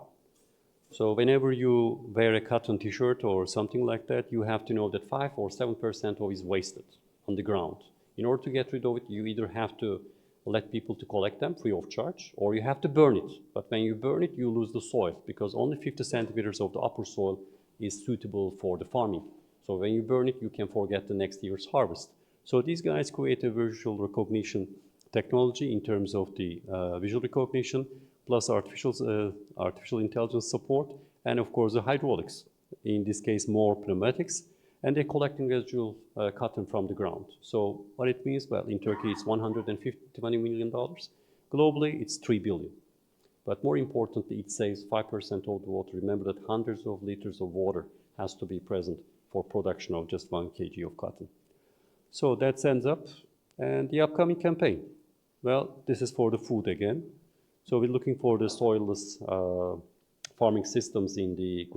[SPEAKER 5] So whenever you wear a cotton t-shirt or something like that, you have to know that 5 or 7% of it is wasted on the ground. In order to get rid of it, you either have to let people to collect them free of charge, or you have to burn it. But when you burn it, you lose the soil, because only 50 centimeters of the upper soil is suitable for the farming. So when you burn it, you can forget the next year's harvest. So these guys create a visual recognition technology in terms of the visual recognition, plus artificial intelligence support, and of course the hydraulics. In this case, more pneumatics. And they're collecting residual cotton from the ground. So what it means, well, in Turkey it's $120 million. Globally, it's $3 billion. But more importantly, it saves 5% of the water. Remember that hundreds of liters of water has to be present for production of just 1 kg of cotton. So that ends up. And the upcoming campaign, well, this is for the food again. So we're looking for the soilless farming systems in the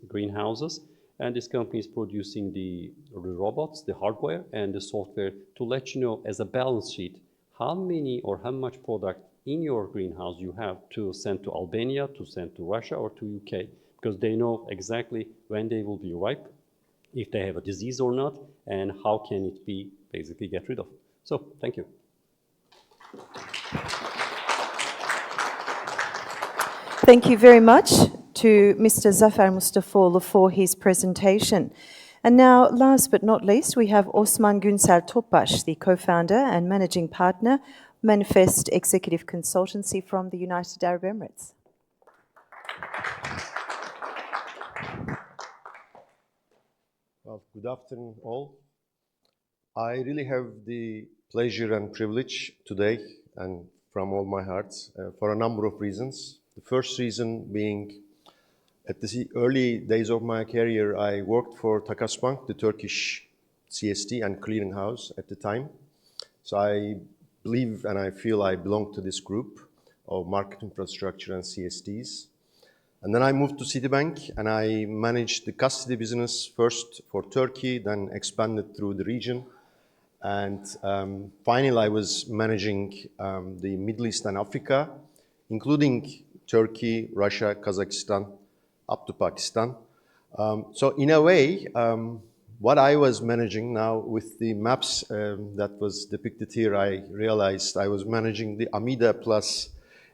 [SPEAKER 5] greenhouses. And this company is producing the robots, the hardware, and the software to let you know as a balance sheet how many or how much product in your greenhouse you have to send to Albania, to send to Russia, or to UK, because they know exactly when they will be ripe, if they have a disease or not, and how can it be basically get rid of. So, thank you.
[SPEAKER 2] Thank you very much to Mr. Zafer MUSTAFAOİLU for his presentation. And now, last but not least, we have Osman Günsel TOPBAŞ, the co-founder and managing partner, Manifest Executive Consultancy from the United Arab Emirates.
[SPEAKER 3] Well, good afternoon all. I really have the pleasure and privilege today, and from all my heart, for a number of reasons. The first reason being, at the early days of my career, I worked for Banque, the Turkish CSD and clearinghouse at the time. So I believe and I feel I belong to this group of market infrastructure and CSDs. And then I moved to Citibank and I managed the custody business first for Turkey, then expanded through the region. And finally, I was managing the Middle East and Africa, including Turkey, Russia, Kazakhstan, up to Pakistan. So in a way, what I was managing now with the maps that was depicted here, I realized I was managing the AMIDA plus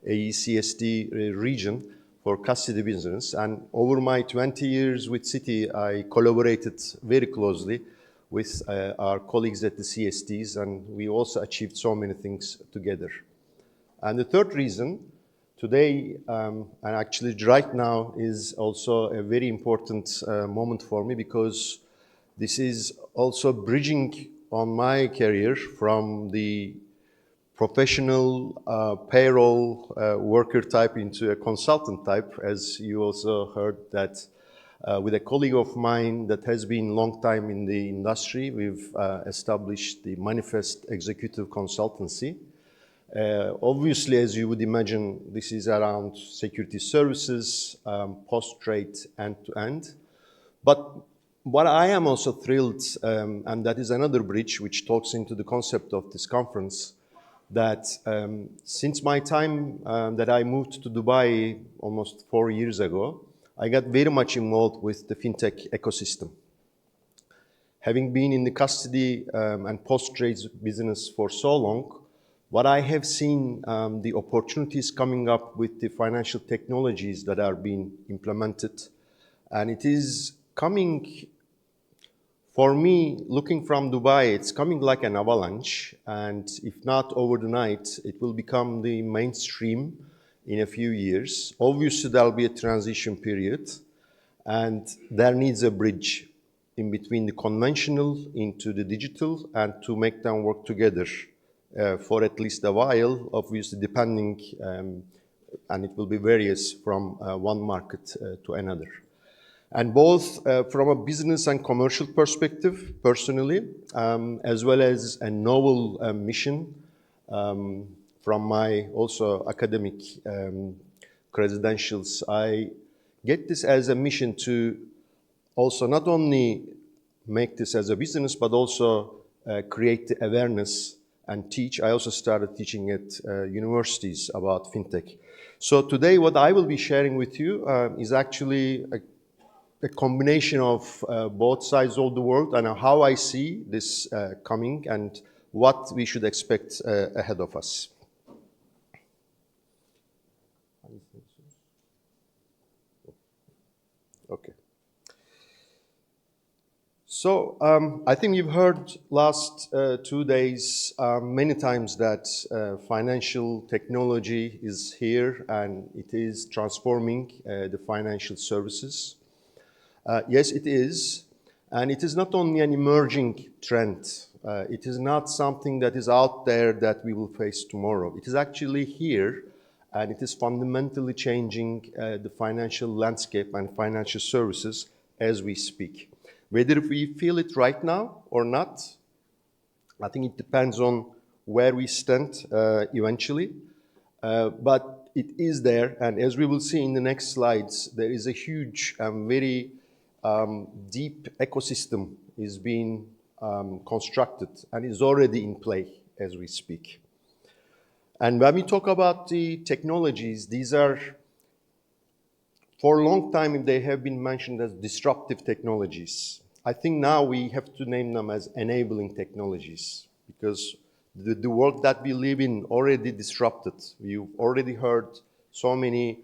[SPEAKER 3] AECSD region for custody business. And over my 20 years with Citi, I collaborated very closely with our colleagues at the CSDs, and we also achieved so many things together. And the third reason, today, and actually right now, is also a very important moment for me, because this is also bridging on my career from the professional payroll worker type into a consultant type, as you also heard that with a colleague of mine that has been a long time in the industry, we've established the Manifest Executive Consultancy. Obviously, as you would imagine, this is around security services, post-trade, end-to-end. But what I am also thrilled, and that is another bridge which talks into the concept of this conference, that since my time that I moved to Dubai almost 4 years ago, I got very much involved with the fintech ecosystem. Having been in the custody and post-trade business for so long,
[SPEAKER 6] what I have seen, the opportunities coming up with the financial technologies that are being implemented, and it is coming, for me, looking from Dubai, it's coming like an avalanche, and if not over the night, it will become the mainstream in a few years. Obviously, there'll be a transition period, and there needs a bridge in between the conventional into the digital, and to make them work together for at least a while, obviously depending, and it will be various from one market to another. And both from a business and commercial perspective, personally, as well as a novel mission from my also academic credentials, I get this as a mission to also not only make this as a business, but also create the awareness and teach. I also started teaching at universities about fintech. So today what I will be sharing with you is actually a combination of both sides of the world and how I see this coming and what we should expect ahead of us. Okay. So I think you've heard last 2 days many times that financial technology is here and it is transforming the financial services. Yes, it is. And it is not only an emerging trend. It is not something that is out there that we will face tomorrow. It is actually here, and it is fundamentally changing the financial landscape and financial services as we speak. Whether we feel it right now or not, I think it depends on where we stand eventually. But it is there, and as we will see in the next slides, there is a huge and very deep ecosystem is being constructed and is already in play as we speak. And when we talk about the technologies, these are, for a long time, they have been mentioned as disruptive technologies. I think now we have to name them as enabling technologies, because the world that we live in already disrupted. You've already heard so many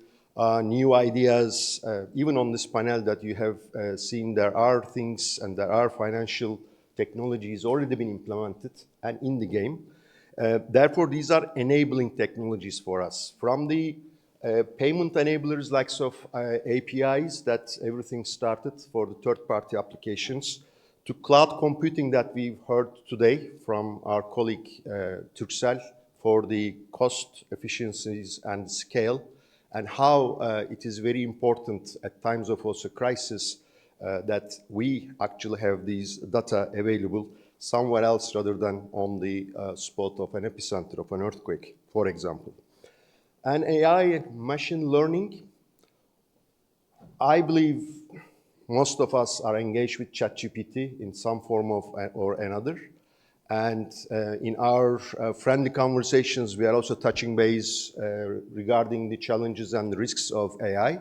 [SPEAKER 6] new ideas, even on this panel that you have seen, there are things and there are financial technologies already been implemented and in the game. Therefore, these are enabling technologies for us. From the payment enablers like APIs that everything started for the third-party applications, to cloud computing that we've heard today from our colleague Günsel for the cost efficiencies and scale, and how it is very important at times of also crisis that we actually have these data available somewhere else rather than on the spot of an epicenter of an earthquake, for example. And AI and machine learning, I believe most of us are engaged with ChatGPT in some form of or another. And in our friendly conversations, we are also touching base regarding the challenges and the risks of AI.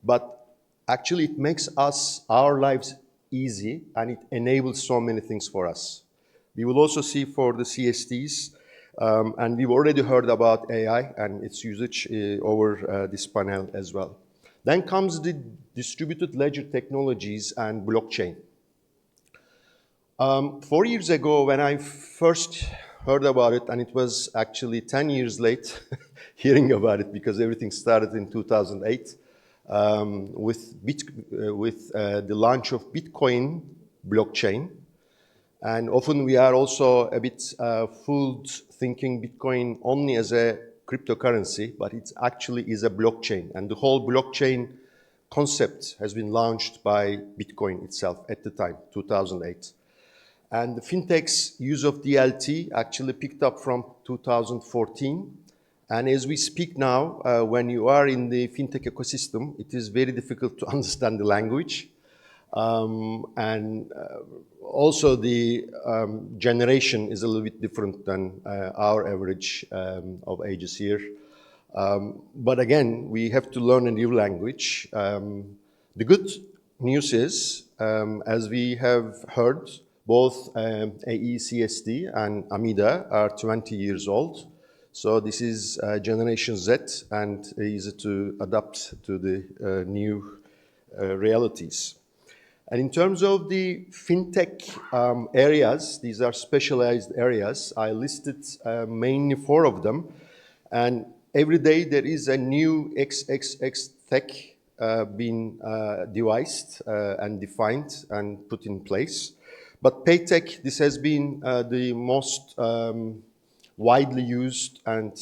[SPEAKER 6] But actually, it makes our lives easy, and it enables so many things for us. We will also see for the CSDs, and we've already heard about AI and its usage over this panel as well. Then comes the distributed ledger technologies and blockchain. 4 years ago, when I first heard about it, and it was actually 10 years late hearing about it because everything started in 2008 with the launch of Bitcoin blockchain. And often we are also a bit fooled thinking Bitcoin only as a cryptocurrency, but it actually is a blockchain. And the whole blockchain concept has been launched by Bitcoin itself at the time, 2008. And the fintech's use of DLT actually picked up from 2014. And as we speak now, when you are in the fintech ecosystem, it is very difficult to understand the language. Also the generation is a little bit different than our average of ages here. But again, we have to learn a new language. The good news is, as we have heard, both AECSD and AMIDA are 20 years old. So this is Generation Z and easy to adapt to the new realities. And in terms of the fintech areas, these are specialized areas. I listed mainly 4 of them. And every day there is a new XXX tech being devised and defined and put in place. But PayTech, this has been the most widely used and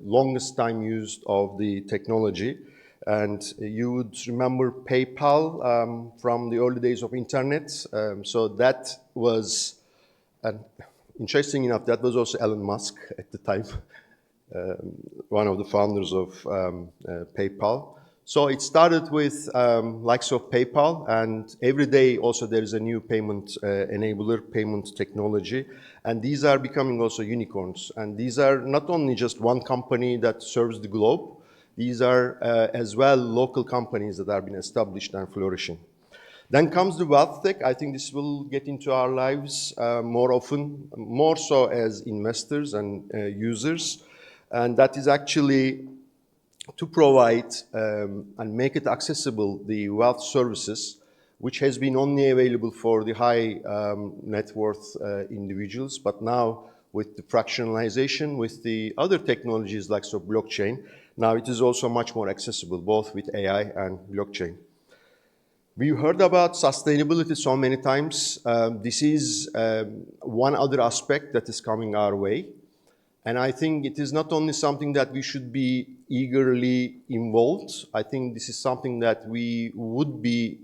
[SPEAKER 6] longest time used of the technology. And you would remember PayPal from the early days of internet. So that was, interesting enough, that was also Elon Musk at the time, one of the founders of PayPal. So it started with likes of PayPal, and every day also there is a new payment enabler, payment technology. And these are becoming also unicorns. And these are not only just one company that serves the globe, these are as well local companies that have been established and flourishing. Then comes the wealth tech. I think this will get into our lives more often, more so as investors and users. And that is actually to provide and make it accessible, the wealth services, which has been only available for the high net worth individuals. But now with the fractionalization, with the other technologies like blockchain, now it is also much more accessible, both with AI and blockchain. We heard about sustainability so many times. This is one other aspect that is coming our way. And I think it is not only something that we should be eagerly involved. I think this is something that we would be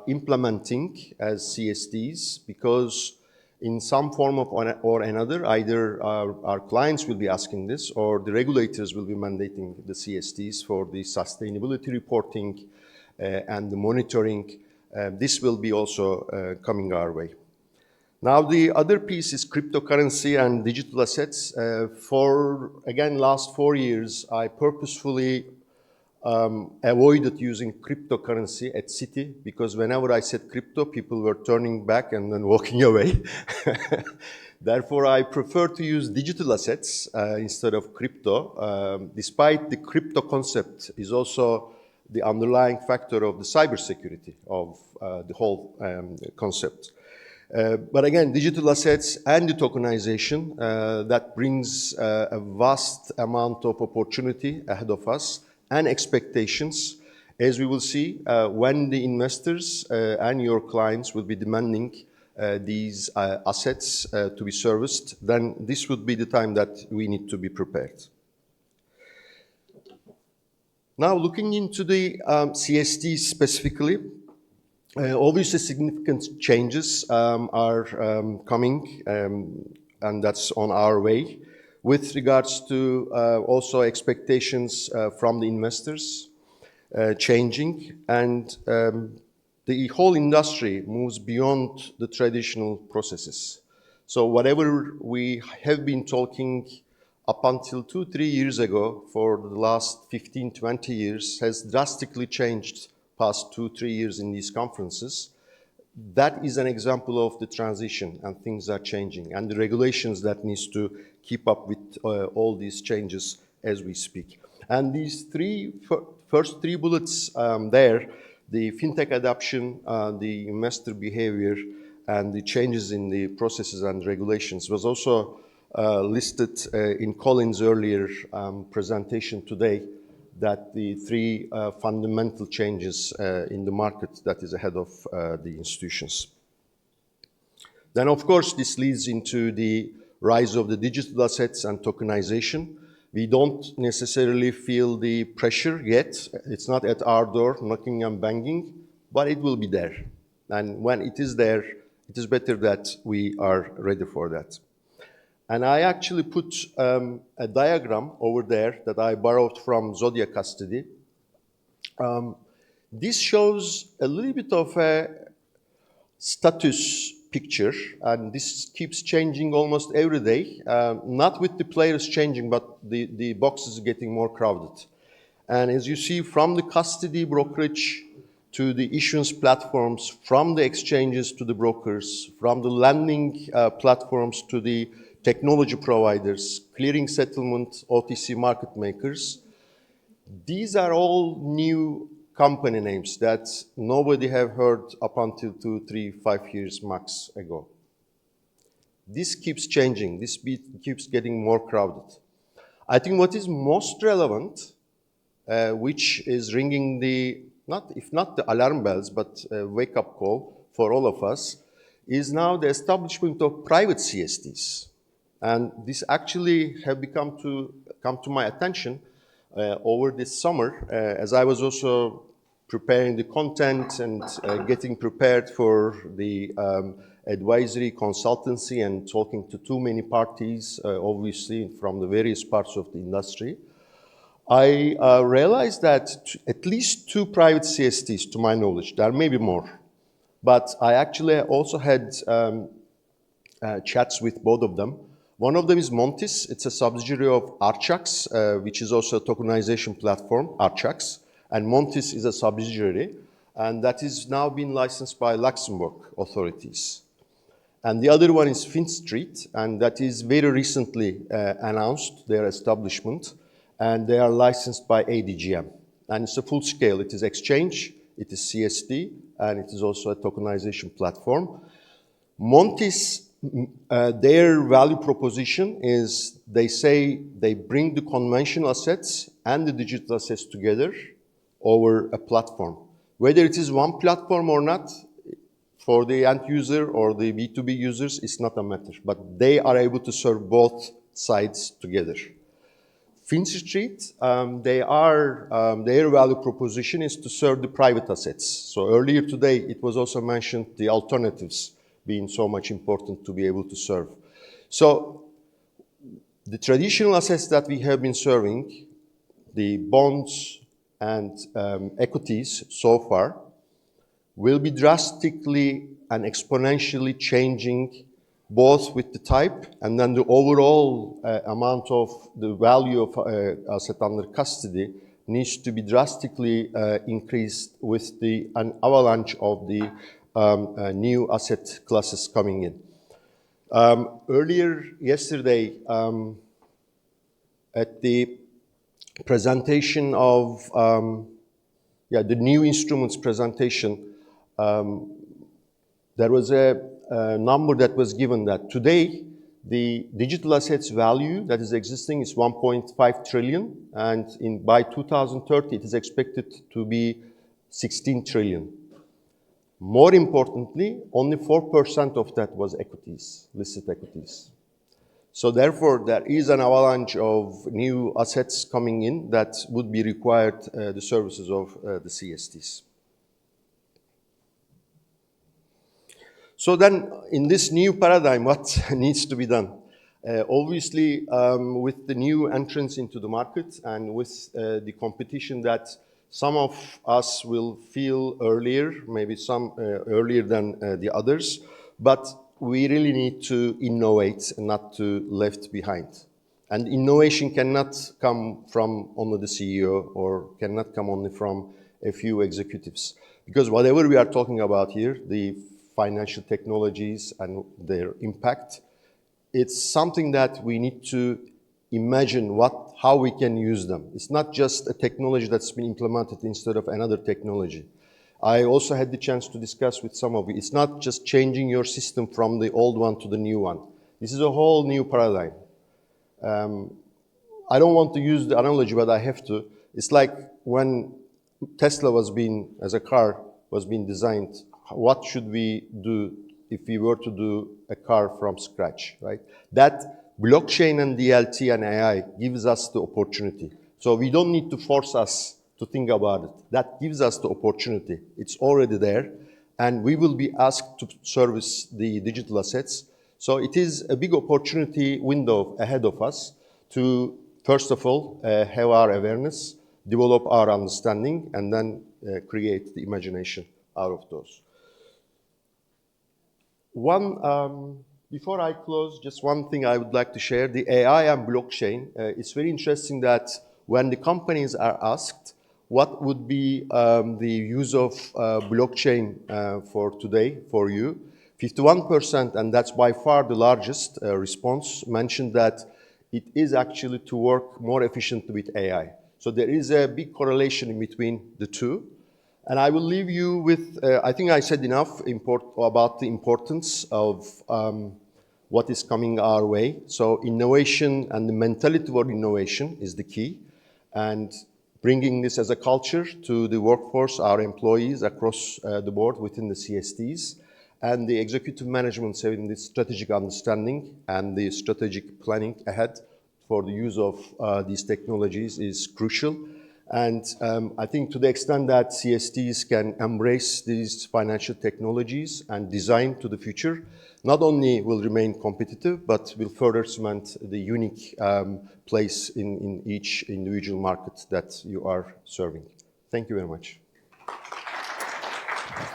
[SPEAKER 6] implementing as CSDs, because in some form of or another, either our clients will be asking this or the regulators will be mandating the CSDs for the sustainability reporting and the monitoring. This will be also coming our way. Now the other piece is cryptocurrency and digital assets. For, again, last 4 years, I purposefully avoided using cryptocurrency at Citi, because whenever I said crypto, people were turning back and then walking away. Therefore, I prefer to use digital assets instead of crypto, despite the crypto concept is also the underlying factor of the cybersecurity of the whole concept. But again, digital assets and the tokenization, that brings a vast amount of opportunity ahead of us and expectations, as we will see when the investors and your clients will be demanding these assets to be serviced, then this would be the time that we need to be prepared. Now, looking into the CSD specifically, obviously significant changes are coming, and that's on our way, with regards to also expectations from the investors changing, and the whole industry moves beyond the traditional processes. So whatever we have been talking up until 2-3 years ago for the last 15-20 years has drastically changed past 2-3 years in these conferences. That is an example of the transition, and things are changing, and the regulations that needs to keep up with all these changes as we speak. And these first three bullets there, the fintech adoption, the investor behavior, and the changes in the processes and regulations was also listed in Colin's earlier presentation today, that the 3 fundamental changes in the market that is ahead of the institutions. Then, of course, this leads into the rise of the digital assets and tokenization. We don't necessarily feel the pressure yet. It's not at our door knocking and banging, but it will be there. And when it is there, it is better that we are ready for that. And I actually put a diagram over there that I borrowed from Zodiac Custody. This shows a little bit of a status picture, and this keeps changing almost every day, not with the players changing, but the boxes getting more crowded. And as you see, from the custody brokerage to the issuance platforms, from the exchanges to the brokers, from the lending platforms to the technology providers, clearing settlement, OTC market makers. These are all new company names that nobody have heard up until 2, 3, 5 years max ago. This keeps changing. This keeps getting more crowded. I think what is most relevant, which is ringing the, if not the alarm bells, but a wake-up call for all of us, is now the establishment of private CSDs. And this actually have come to my attention over this summer, as I was also preparing the content and getting prepared for the advisory consultancy and talking to too many parties, obviously from the various parts of the industry. I realized that at least 2 private CSDs, to my knowledge, there may be more, but I actually also had chats with both of them. One of them is Montis. It's a subsidiary of Archax, which is also a tokenization platform, Archax. And Montis is a subsidiary, and that is now being licensed by Luxembourg authorities. And the other one is FinStreet, and that is very recently announced, their establishment, and they are licensed by ADGM. And it's a full scale. It is exchange, it is CSD, and it is also a tokenization platform. Montis, their value proposition is they say they bring the conventional assets and the digital assets together over a platform. Whether it is one platform or not, for the end user or the B2B users, it's not a matter, but they are able to serve both sides together. FinStreet, their value proposition is to serve the private assets. So earlier today, it was also mentioned the alternatives being so much important to be able to serve. So the traditional assets that we have been serving, the bonds and equities so far, will be drastically and exponentially changing both with the type and then the overall amount of the value of asset under custody needs to be drastically increased with an avalanche of the new asset classes coming in. Earlier yesterday, at the presentation of the new instruments presentation, there was a number that was given that today the digital assets value that is existing is 1.5 trillion, and by 2030 it is expected to be 16 trillion. More importantly, only 4% of that was equities, listed equities. So therefore, there is an avalanche of new assets coming in that would be required the services of the CSDs. So then, in this new paradigm, what needs to be done? Obviously, with the new entrance into the market and with the competition that some of us will feel earlier, maybe some earlier than the others, but we really need to innovate and not to left behind. And innovation cannot come from only the CEO or cannot come only from a few executives. Because whatever we are talking about here, the financial technologies and their impact, it's something that we need to imagine how we can use them. It's not just a technology that's been implemented instead of another technology. I also had the chance to discuss with some of you. It's not just changing your system from the old one to the new one. This is a whole new paradigm. I don't want to use the analogy, but I have to. It's like when Tesla as a car was being designed, what should we do if we were to do a car from scratch, right? That blockchain and DLT and AI gives us the opportunity. So we don't need to force us to think about it. That gives us the opportunity. It's already there, and we will be asked to service the digital assets. So it is a big opportunity window ahead of us to, first of all, have our awareness, develop our understanding, and then create the imagination out of those. Before I close, just one thing I would like to share, the AI and blockchain. It's very interesting that when the companies are asked what would be the use of blockchain for today, for you, 51%, and that's by far the largest response, mentioned that it is actually to work more efficiently with AI. So there is a big correlation in between the two. And I will leave you with, I think I said enough about the importance of what is coming our way. So innovation and the mentality for innovation is the key. And bringing this as a culture to the workforce, our employees across the board within the CSDs, and the executive management having the strategic understanding and the strategic planning ahead for the use of these technologies is crucial. And I think to the extent that CSDs can embrace these financial technologies and design to the future, not only will remain competitive, but will further cement the unique place in each individual market that you are serving. Thank you very much.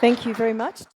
[SPEAKER 2] Thank you very much.